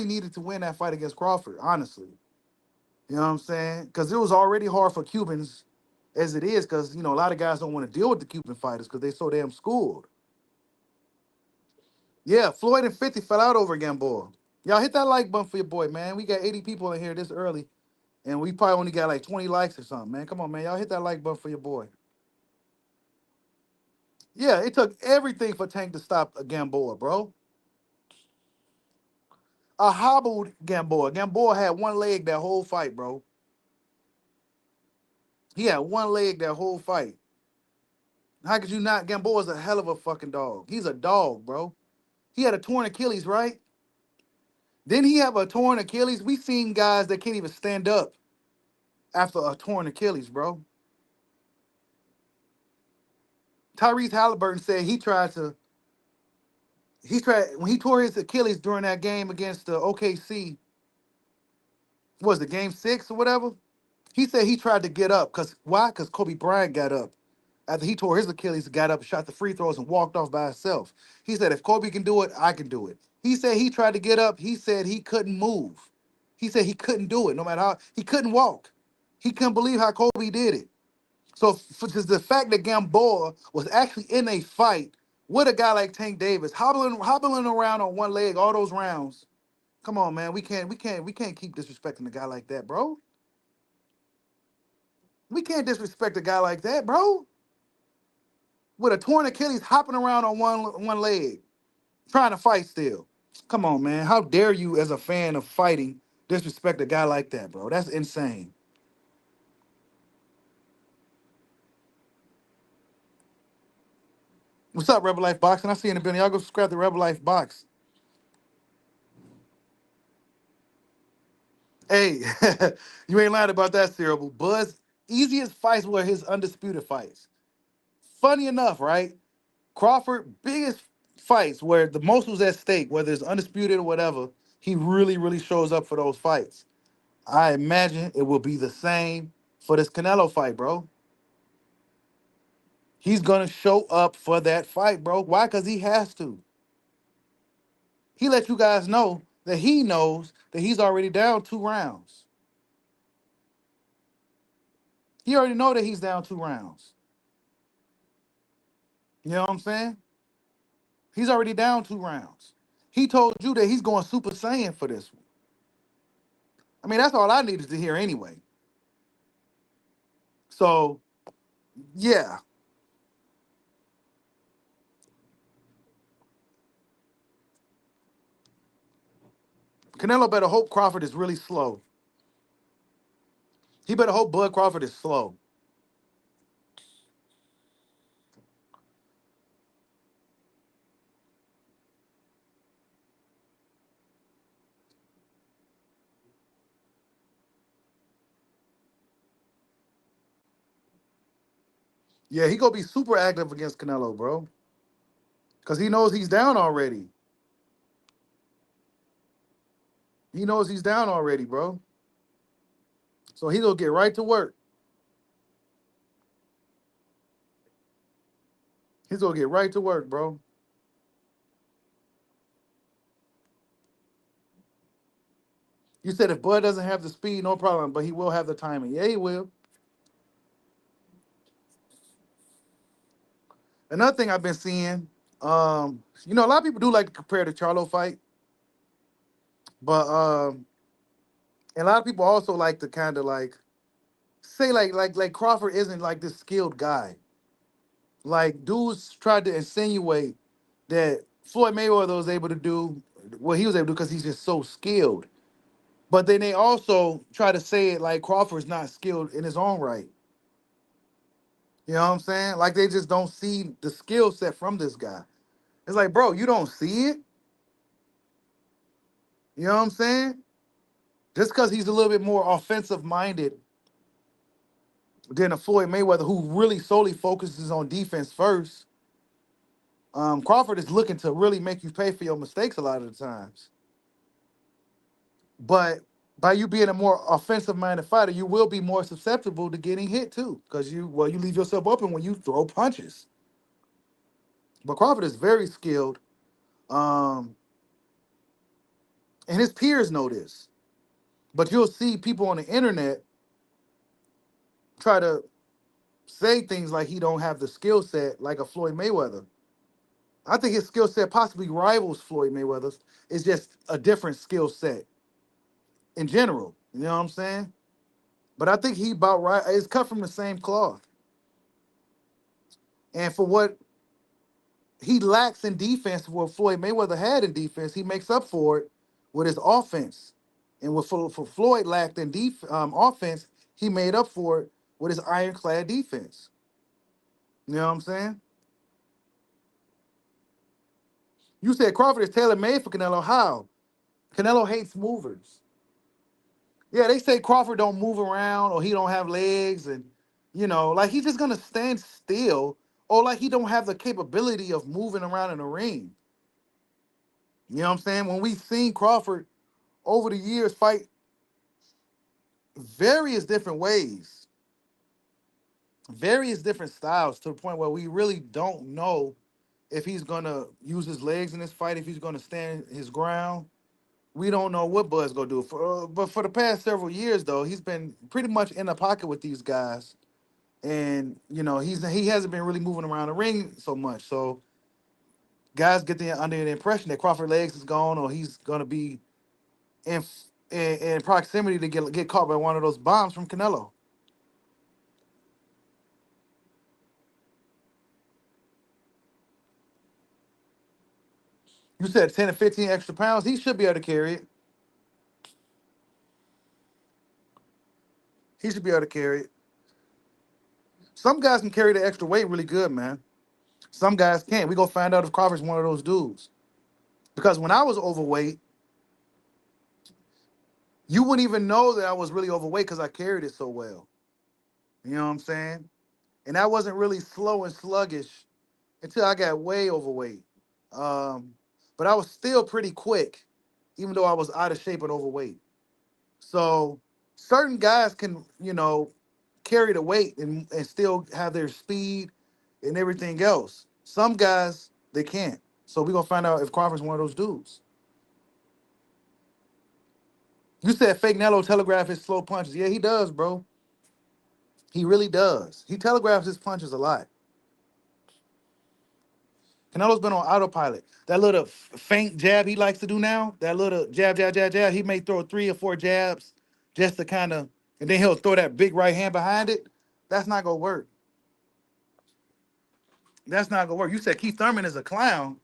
needed to win that fight against Crawford, honestly. You know what I'm saying? Because it was already hard for Cubans as it is, because a lot of guys don't want to deal with the Cuban fighters because they're so damn schooled. Yeah, Floyd and 50 fell out over Gamboa. Y'all hit that like button for your boy, man. We got 80 people in here this early, and we probably only got like 20 likes or something, man. Come on, man. Y'all hit that like button for your boy. Yeah, it took everything for Tank to stop a Gamboa, bro. A hobbled Gamboa. Gamboa had one leg that whole fight, bro. He had one leg that whole fight. How could you not? Gamboa's a hell of a fucking dog. He's a dog, bro. He had a torn Achilles, right? Didn't he have a torn Achilles? We seen guys that can't even stand up after a torn Achilles, bro. Tyrese Halliburton said he tried when he tore his Achilles during that game against the OKC. Was the game 6 or whatever? He said he tried to get up because why? Because Kobe Bryant got up after he tore his Achilles, got up, shot the free throws, and walked off by himself. He said if Kobe can do it, I can do it. He said he tried to get up. He said he couldn't move. He said he couldn't do it, no matter how he couldn't walk. He couldn't believe how Kobe did it. So for just the fact that Gamboa was actually in a fight with a guy like Tank Davis, hobbling around on one leg all those rounds. Come on, man. We can't keep disrespecting a guy like that, bro. We can't disrespect a guy like that, bro. With a torn Achilles hopping around on one leg. trying to fight still. Come on, man. How dare you, as a fan of fighting, disrespect a guy like that, bro? That's insane. What's up, Rebel Life Boxing? I see you in the building. Y'all go subscribe to Rebel Life Box. Hey, you ain't lying about that, Cerebral. Buzz, easiest fights were his undisputed fights. Funny enough, right? Crawford, biggest fights where the most was at stake, whether it's undisputed or whatever, he really, really shows up for those fights. I imagine it will be the same for this Canelo fight, bro. He's gonna show up for that fight, bro. Why? Because he has to. He let you guys know that he knows that he's already down 2 rounds. He already know that he's down 2 rounds. You know what I'm saying? He's already down 2 rounds. He told you that he's going Super Saiyan for this one. I mean, that's all I needed to hear anyway. So, yeah. Canelo better hope Crawford is really slow. He better hope Bud Crawford is slow. Yeah, he gonna be super active against Canelo, bro. Because he knows he's down already. He knows he's down already, bro. So he gonna get right to work. He's gonna get right to work, bro. You said if Bud doesn't have the speed, no problem, but he will have the timing. Yeah, he will. Another thing I've been seeing, a lot of people do like to compare the Charlo fight, but and a lot of people also like to kind of like say like Crawford isn't like this skilled guy. Like dudes tried to insinuate that Floyd Mayweather was able to do what he was able to do because he's just so skilled. But then they also try to say it like Crawford's not skilled in his own right. You know what I'm saying? Like they just don't see the skill set from this guy. It's like, bro, you don't see it? You know what I'm saying? Just because he's a little bit more offensive minded than a Floyd Mayweather who really solely focuses on defense first. Crawford is looking to really make you pay for your mistakes a lot of the times. But by you being a more offensive minded fighter, you will be more susceptible to getting hit too. Because you leave yourself open when you throw punches. But Crawford is very skilled. Um, and his peers know this. But you'll see people on the internet try to say things like he don't have the skill set like a Floyd Mayweather. I think his skill set possibly rivals Floyd Mayweather's. It's just a different skill set in general. You know what I'm saying? But I think he about right. It's cut from the same cloth. And for what he lacks in defense, what Floyd Mayweather had in defense, he makes up for it with his offense. And what for Floyd lacked in offense, he made up for it with his ironclad defense. You know what I'm saying? You said Crawford is tailor made for Canelo. How? Canelo hates movers. Yeah, they say Crawford don't move around or he don't have legs, and like he's just gonna stand still, or like he don't have the capability of moving around in the ring. You know what I'm saying? When we've seen Crawford over the years fight various different ways, various different styles, to the point where we really don't know if he's gonna use his legs in this fight, if he's gonna stand his ground. We don't know what Bud's gonna do. But for the past several years, though, he's been pretty much in the pocket with these guys, and he hasn't been really moving around the ring so much. So guys get under the impression that Crawford legs is gone, or he's gonna be in in proximity to get caught by one of those bombs from Canelo. You said 10 to 15 extra pounds. He should be able to carry it. He should be able to carry it. Some guys can carry the extra weight really good, man. Some guys can't. We gonna find out if Crawford's one of those dudes. Because when I was overweight, you wouldn't even know that I was really overweight because I carried it so well. You know what I'm saying? And I wasn't really slow and sluggish until I got way overweight. Um, but I was still pretty quick, even though I was out of shape and overweight. So certain guys can, carry the weight and still have their speed and everything else. Some guys they can't. So we're gonna find out if Crawford's one of those dudes. You said fake Nello telegraph his slow punches. Yeah, he does, bro. He really does. He telegraphs his punches a lot. Canelo's been on autopilot. That little faint jab he likes to do now, that little jab, jab, jab, jab, he may throw 3 or 4 jabs just to kind of, and then he'll throw that big right hand behind it. That's not gonna work. That's not gonna work. You said Keith Thurman is a clown.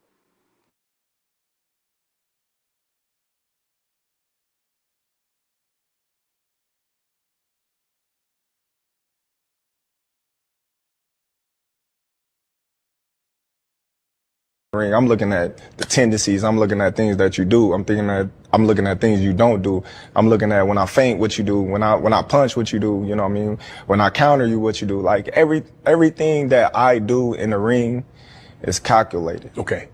I'm looking at the tendencies. I'm looking at things that you do. I'm looking at things you don't do. I'm looking at when I feint what you do, when I punch what you do, you know what I mean? When I counter you what you do. Like everything that I do in the ring is calculated. Okay.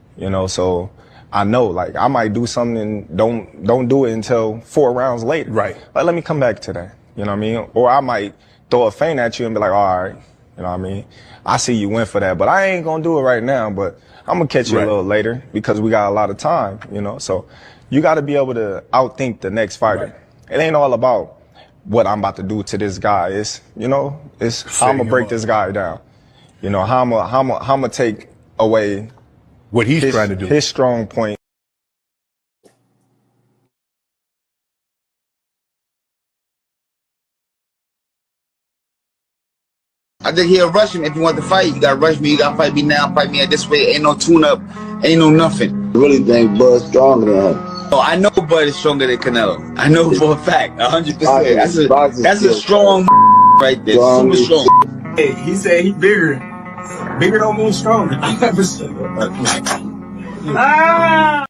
So I know, like, I might do something and don't do it until 4 rounds later. Right. Like, let me come back to that. You know what I mean? Or I might throw a feint at you and be like, all right, you know what I mean? I see you went for that, but I ain't gonna do it right now, but I'm gonna catch you a little later because we got a lot of time, So you gotta be able to outthink the next fighter. Right. It ain't all about what I'm about to do to this guy. It's how I'm gonna break this guy down. How I'm gonna take away what he's trying to do. His strong point. I think he'll rush him if you want to fight. You gotta rush me. You gotta fight me now. Fight me at this way. Ain't no tune-up. Ain't no nothing. I really think Bud's stronger than him. Oh, I know Bud is stronger than Canelo. I know for a fact, 100%. That's a strong right there. Super strong. Hey, he said he bigger. Bigger don't mean stronger. Ah!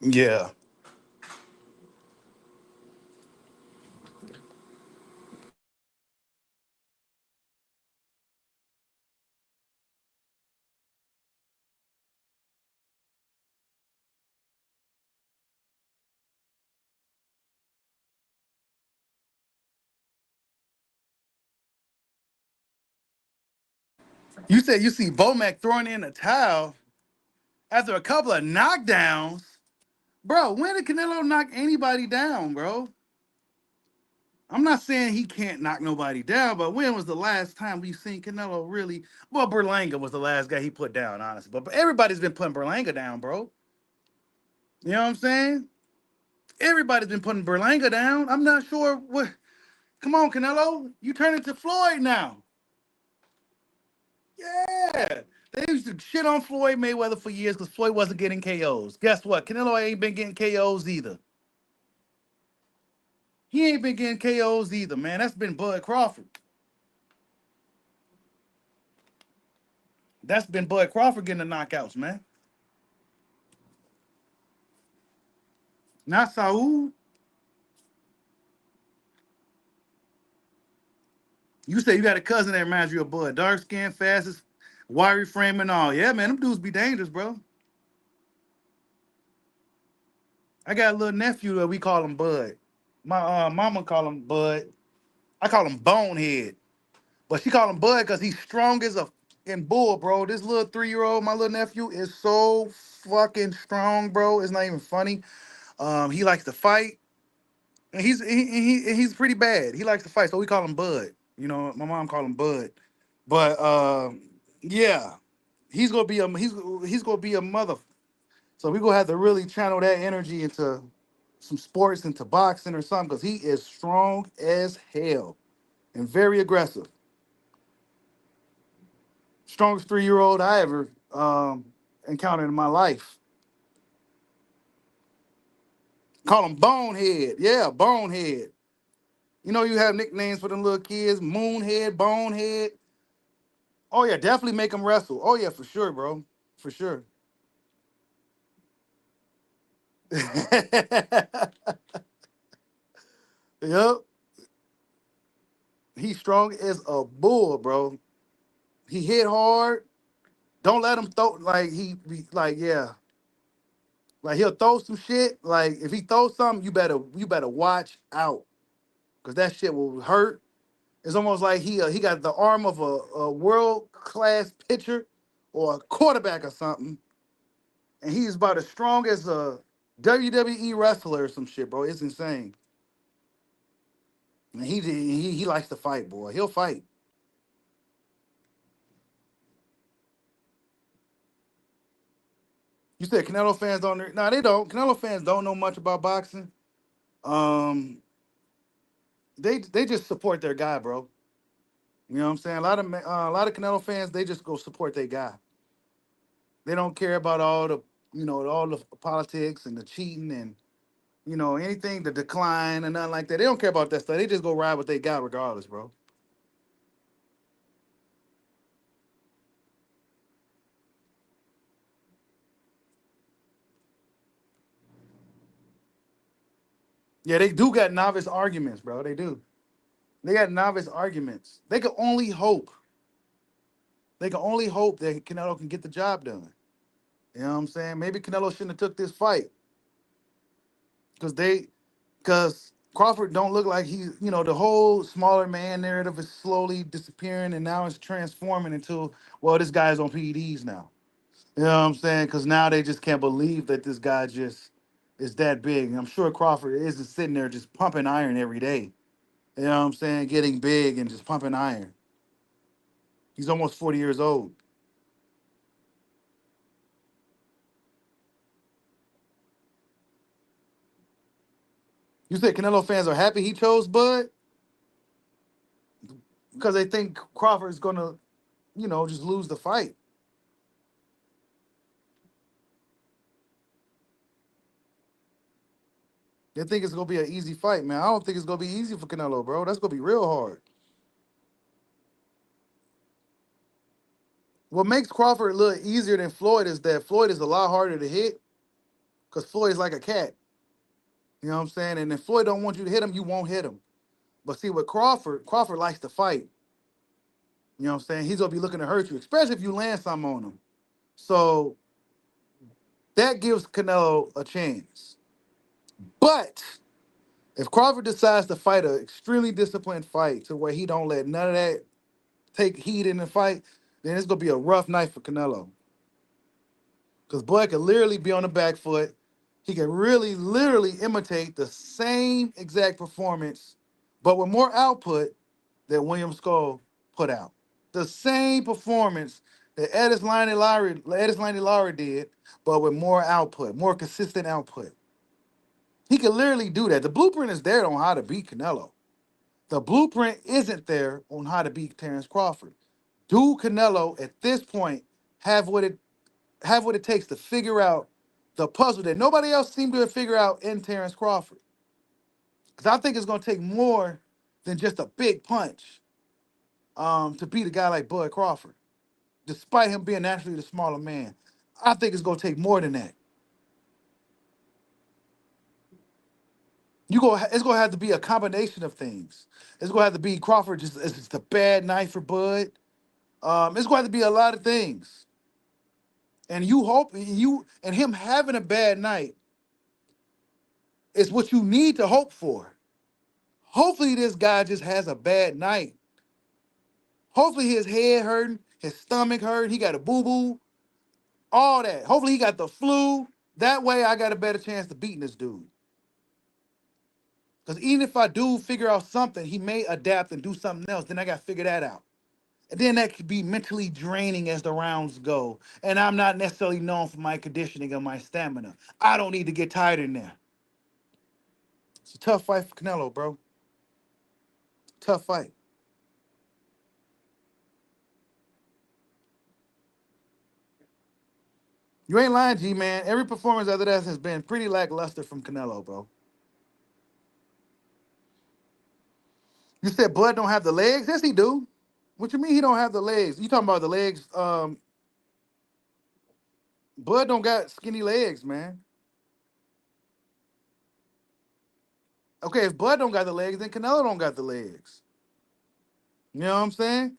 Yeah. You said you see Bomac throwing in a towel after a couple of knockdowns. Bro, when did Canelo knock anybody down, bro? I'm not saying he can't knock nobody down, but when was the last time we seen Canelo really? Well, Berlanga was the last guy he put down, honestly. But everybody's been putting Berlanga down, bro. You know what I'm saying? Everybody's been putting Berlanga down. I'm not sure what. Come on, Canelo. You turn into Floyd now. Yeah. They used to shit on Floyd Mayweather for years because Floyd wasn't getting KOs. Guess what? Canelo ain't been getting KOs either. He ain't been getting KOs either, man. That's been Bud Crawford. That's been Bud Crawford getting the knockouts, man. Not Saul. You say you got a cousin that reminds you of Bud. Dark skin, fastest, wiry frame and all. Yeah, man, them dudes be dangerous, bro. I got a little nephew that we call him Bud. My mama call him Bud. I call him Bonehead. But she call him Bud because he's strong as a fucking bull, bro. This little 3-year-old, my little nephew, is so fucking strong, bro. It's not even funny. He likes to fight. And he's pretty bad. He likes to fight, so we call him Bud. You know, my mom called him Bud. But yeah, he's gonna be a mother. So we gonna have to really channel that energy into some sports, into boxing or something, because he is strong as hell and very aggressive. Strongest 3 year old I ever encountered in my life. Call him Bonehead. Yeah, Bonehead. You know, you have nicknames for them little kids, Moonhead, Bonehead. Oh yeah, definitely make them wrestle. Oh yeah, for sure, bro. For sure. Yep. He's strong as a bull, bro. He hit hard. Don't let him throw like yeah. Like he'll throw some shit. Like if he throws something, you better watch out. Cause that shit will hurt. It's almost like he got the arm of a world class pitcher or a quarterback or something, and he's about as strong as a WWE wrestler or some shit, bro. It's insane. And he likes to fight, boy. He'll fight. You said Canelo fans don't know. No, they don't. Canelo fans don't know much about boxing. Um, they just support their guy, bro. You know what I'm saying? A lot of Canelo fans, they just go support their guy. They don't care about all the politics and the cheating and anything, the decline and nothing like that. They don't care about that stuff. They just go ride what they got regardless, bro. Yeah, they do got novice arguments, bro. They do. They got novice arguments. They can only hope. They can only hope that Canelo can get the job done. You know what I'm saying? Maybe Canelo shouldn't have took this fight because Crawford don't look like the whole smaller man narrative is slowly disappearing and now it's transforming into, well, this guy's on PEDs now. You know what I'm saying? Because now they just can't believe that this guy just is that big. And I'm sure Crawford isn't sitting there just pumping iron every day. You know what I'm saying? Getting big and just pumping iron. He's almost 40 years old. You said Canelo fans are happy he chose Bud because they think Crawford's gonna, just lose the fight. They think it's gonna be an easy fight, man. I don't think it's gonna be easy for Canelo, bro. That's gonna be real hard. What makes Crawford a little easier than Floyd is that Floyd is a lot harder to hit because Floyd is like a cat. You know what I'm saying? And if Floyd don't want you to hit him, you won't hit him. But see, with Crawford likes to fight. You know what I'm saying? He's gonna be looking to hurt you, especially if you land something on him. So that gives Canelo a chance. But if Crawford decides to fight an extremely disciplined fight to where he don't let none of that take heat in the fight, then it's gonna be a rough night for Canelo. Because Boy could literally be on the back foot. He can really literally imitate the same exact performance, but with more output that William Skull put out. The same performance that Ladis Laney Lowry did, but with more output, more consistent output. He can literally do that. The blueprint is there on how to beat Canelo. The blueprint isn't there on how to beat Terrence Crawford. Do Canelo at this point have what it takes to figure out the puzzle that nobody else seemed to have figured out in Terrence Crawford? Because I think it's going to take more than just a big punch to beat a guy like Bud Crawford, despite him being naturally the smaller man. I think it's going to take more than that. It's going to have to be a combination of things. It's going to have to be Crawford it's just a bad night for Bud. It's going to have to be a lot of things. And you hope him having a bad night is what you need to hope for. Hopefully this guy just has a bad night. Hopefully his head hurting, his stomach hurting, he got a boo-boo, all that. Hopefully he got the flu. That way I got a better chance of beating this dude. Because even if I do figure out something, he may adapt and do something else. Then I got to figure that out. And then that could be mentally draining as the rounds go. And I'm not necessarily known for my conditioning or my stamina. I don't need to get tired in there. It's a tough fight for Canelo, bro. Tough fight. You ain't lying, G, man. Every performance after that has been pretty lackluster from Canelo, bro. You said Bud don't have the legs? Yes, he do. What you mean he don't have the legs? You talking about the legs? Bud don't got skinny legs, man. Okay, if Bud don't got the legs, then Canelo don't got the legs. You know what I'm saying?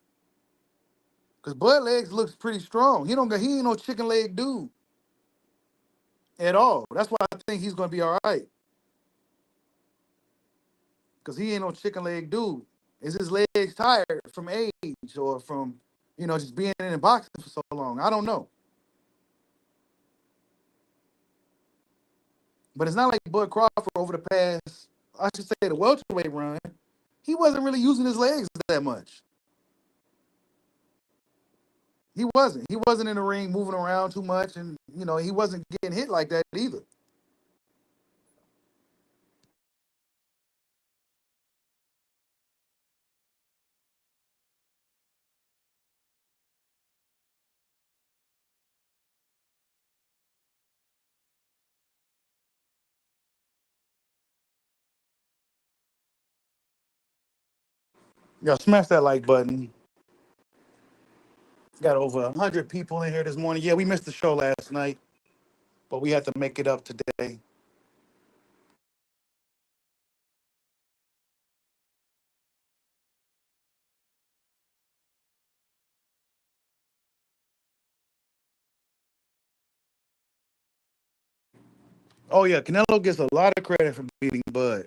Because Bud legs looks pretty strong. He ain't no chicken leg dude at all. That's why I think he's gonna be all right. Because he ain't no chicken leg dude. Is his legs tired from age or from, just being in boxing for so long? I don't know. But it's not like Bud Crawford over the past, I should say the welterweight run, he wasn't really using his legs that much. He wasn't. He wasn't in the ring moving around too much, and he wasn't getting hit like that either. Y'all smash that like button. Got over 100 people in here this morning. Yeah, we missed the show last night, but we had to make it up today. Oh yeah, Canelo gets a lot of credit for beating Bud.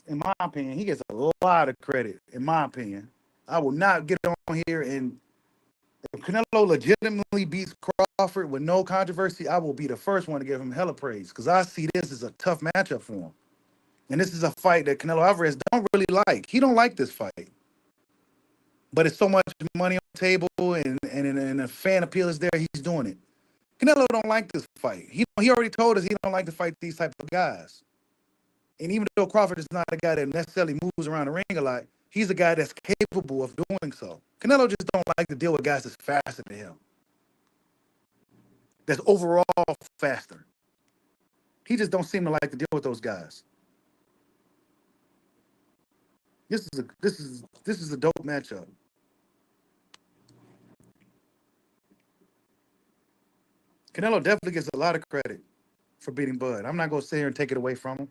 In my opinion, he gets a lot of credit. In my opinion, I will not get on here and if Canelo legitimately beats Crawford with no controversy, I will be the first one to give him hella praise because I see this as a tough matchup for him. And this is a fight that Canelo Alvarez don't really like. He don't like this fight. But it's so much money on the table and the fan appeal is there, he's doing it. Canelo don't like this fight. He already told us he don't like to fight these type of guys. And even though Crawford is not a guy that necessarily moves around the ring a lot, he's a guy that's capable of doing so. Canelo just don't like to deal with guys that's faster than him. That's overall faster. He just don't seem to like to deal with those guys. This is a dope matchup. Canelo definitely gets a lot of credit for beating Bud. I'm not gonna sit here and take it away from him,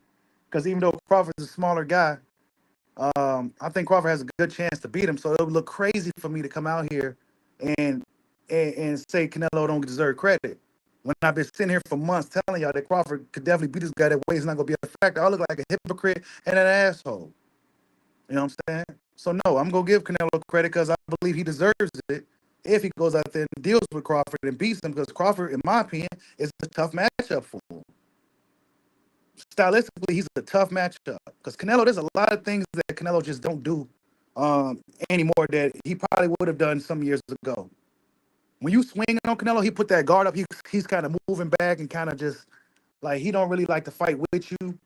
because even though Crawford's a smaller guy, I think Crawford has a good chance to beat him. So it would look crazy for me to come out here and say Canelo don't deserve credit when I've been sitting here for months telling y'all that Crawford could definitely beat this guy. That way it's not gonna be a factor. I look like a hypocrite and an asshole. You know what I'm saying? So no, I'm gonna give Canelo credit because I believe he deserves it if he goes out there and deals with Crawford and beats him, because Crawford, in my opinion, is a tough matchup for him. Stylistically, he's a tough matchup because Canelo, there's a lot of things that Canelo just don't do anymore that he probably would have done some years ago. When you swing on Canelo, he put that guard up. He's kind of moving back and kind of just like he don't really like to fight with you.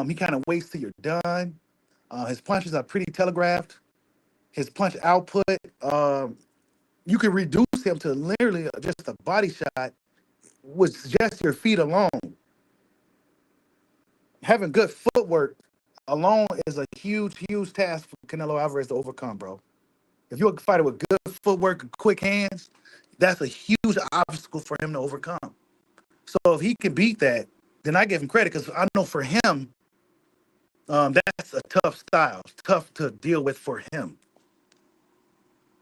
He kind of waits till you're done. His punches are pretty telegraphed. His punch output, you can reduce him to literally just a body shot with just your feet alone. Having good footwork alone is a huge, huge task for Canelo Alvarez to overcome, bro. If you're a fighter with good footwork and quick hands, that's a huge obstacle for him to overcome. So if he can beat that, then I give him credit because I know for him, that's a tough style. It's tough to deal with for him.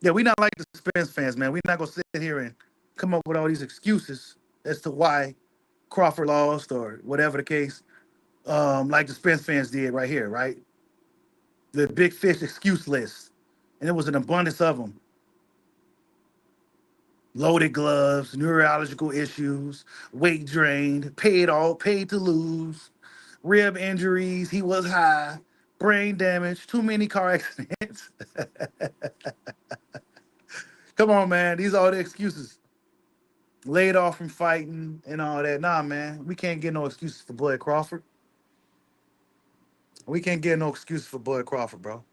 Yeah, we not like the Spence fans, man. We're not going to sit here and come up with all these excuses as to why Crawford lost or whatever the case, like the Spence fans did right here, right? The big fish excuse list. And it was an abundance of them. Loaded gloves, neurological issues, weight drained, paid to lose, rib injuries. He was high, brain damage, too many car accidents. Come on, man. These are all the excuses. Laid off from fighting and all that. Nah, man. We can't get no excuses for Bud Crawford. We can't get no excuses for Bud Crawford, bro.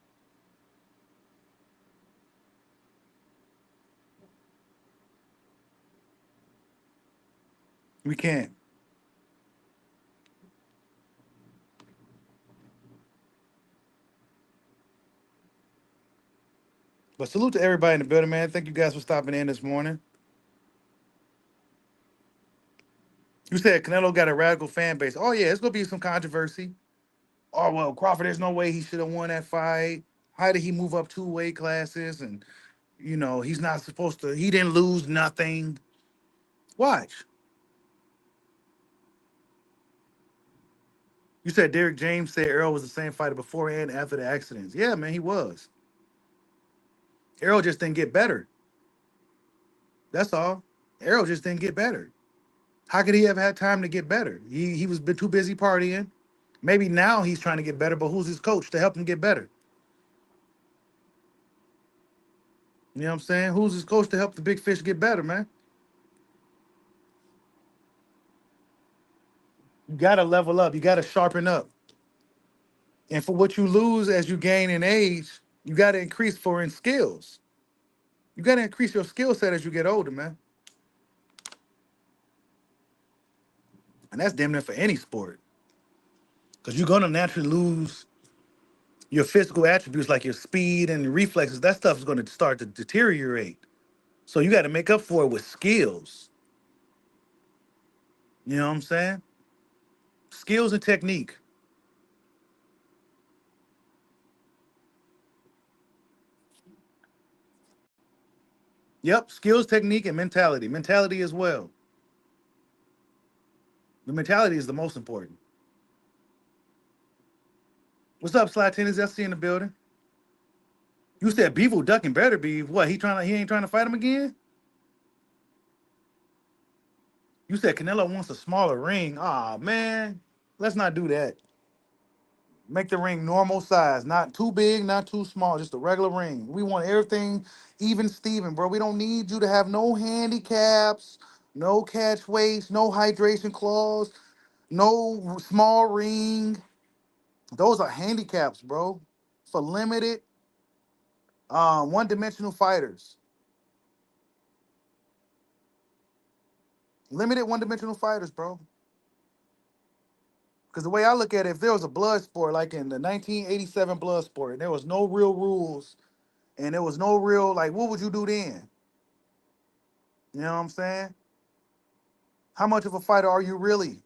We can't. But salute to everybody in the building, man. Thank you guys for stopping in this morning. You said Canelo got a radical fan base. Oh, yeah, it's going to be some controversy. Oh, well, Crawford, there's no way he should have won that fight. How did he move up 2 weight classes? And, he's not supposed to, he didn't lose nothing. Watch. You said Derrick James said Errol was the same fighter before and after the accidents. Yeah, man, he was. Errol just didn't get better. That's all. Errol just didn't get better. How could he have had time to get better? He was been too busy partying. Maybe now he's trying to get better, but who's his coach to help him get better? You know what I'm saying? Who's his coach to help the big fish get better, man? You got to level up. You got to sharpen up. And for what you lose as you gain in age, you got to increase in skills. You got to increase your skill set as you get older, man. And that's damn near for any sport. Because you're going to naturally lose your physical attributes like your speed and your reflexes. That stuff is going to start to deteriorate. So you got to make up for it with skills. You know what I'm saying? Skills and technique. Yep, skills, technique, and mentality. Mentality as well. The mentality is the most important. What's up, Sly Tennis? I see in the building. You said Beaver ducking better be what? He ain't trying to fight him again? You said Canelo wants a smaller ring. Ah, man. Let's not do that. Make the ring normal size, not too big, not too small, just a regular ring. We want everything even Steven, bro. We don't need you to have no handicaps, no catch weights, no hydration clause, no small ring. Those are handicaps, bro. For limited, one-dimensional fighters. Limited one-dimensional fighters, bro. Because the way I look at it, if there was a blood sport, like in the 1987 blood sport, and there was no real rules, and there was no real, like, what would you do then? You know what I'm saying? How much of a fighter are you really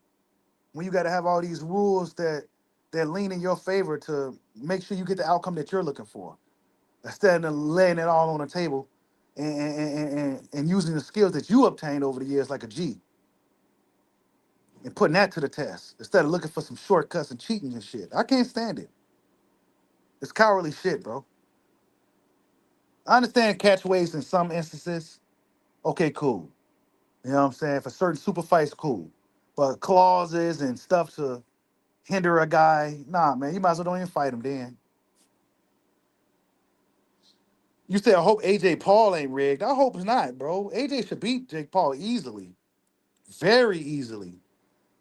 when you got to have all these rules that lean in your favor to make sure you get the outcome that you're looking for, instead of laying it all on the table and using the skills that you obtained over the years like a G and putting that to the test instead of looking for some shortcuts and cheating and shit. I can't stand it. It's cowardly shit, bro. I understand catch weights in some instances. Okay, cool. You know what I'm saying? For certain super fights, cool. But clauses and stuff to hinder a guy, nah, man, you might as well don't even fight him then. You said, I hope AJ Paul ain't rigged. I hope it's not, bro. AJ should beat Jake Paul easily. Very easily.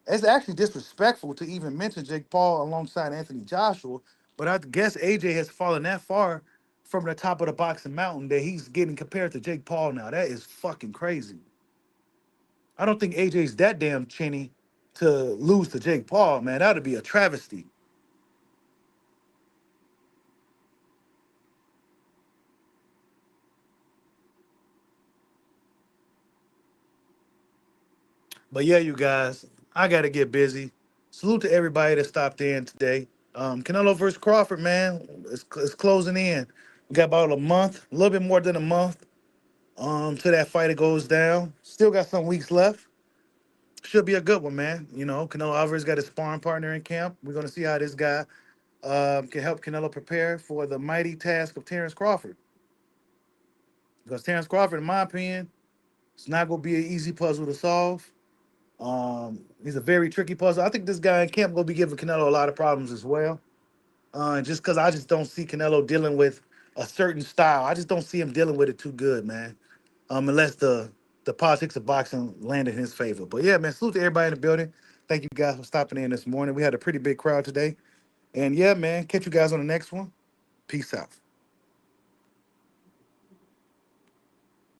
It's actually disrespectful to even mention Jake Paul alongside Anthony Joshua, but I guess AJ has fallen that far from the top of the boxing mountain that he's getting compared to Jake Paul now. That is fucking crazy. I don't think AJ's that damn chinny to lose to Jake Paul, man. That'd be a travesty. But yeah, you guys, I gotta get busy. Salute to everybody that stopped in today. Canelo versus Crawford, man, it's closing in. We got about a month, a little bit more than a month, till that fight goes down. Still got some weeks left. Should be a good one, man. Canelo Alvarez got his sparring partner in camp. We're gonna see how this guy can help Canelo prepare for the mighty task of Terrence Crawford. Because Terrence Crawford, in my opinion, it's not gonna be an easy puzzle to solve. He's a very tricky puzzle. I think this guy in camp gonna be giving Canelo a lot of problems as well. Just because I just don't see Canelo dealing with a certain style. I just don't see him dealing with it too good, man. Unless the politics of boxing land in his favor. But yeah, man, salute to everybody in the building. Thank you guys for stopping in this morning. We had a pretty big crowd today. And yeah, man, catch you guys on the next one. Peace out.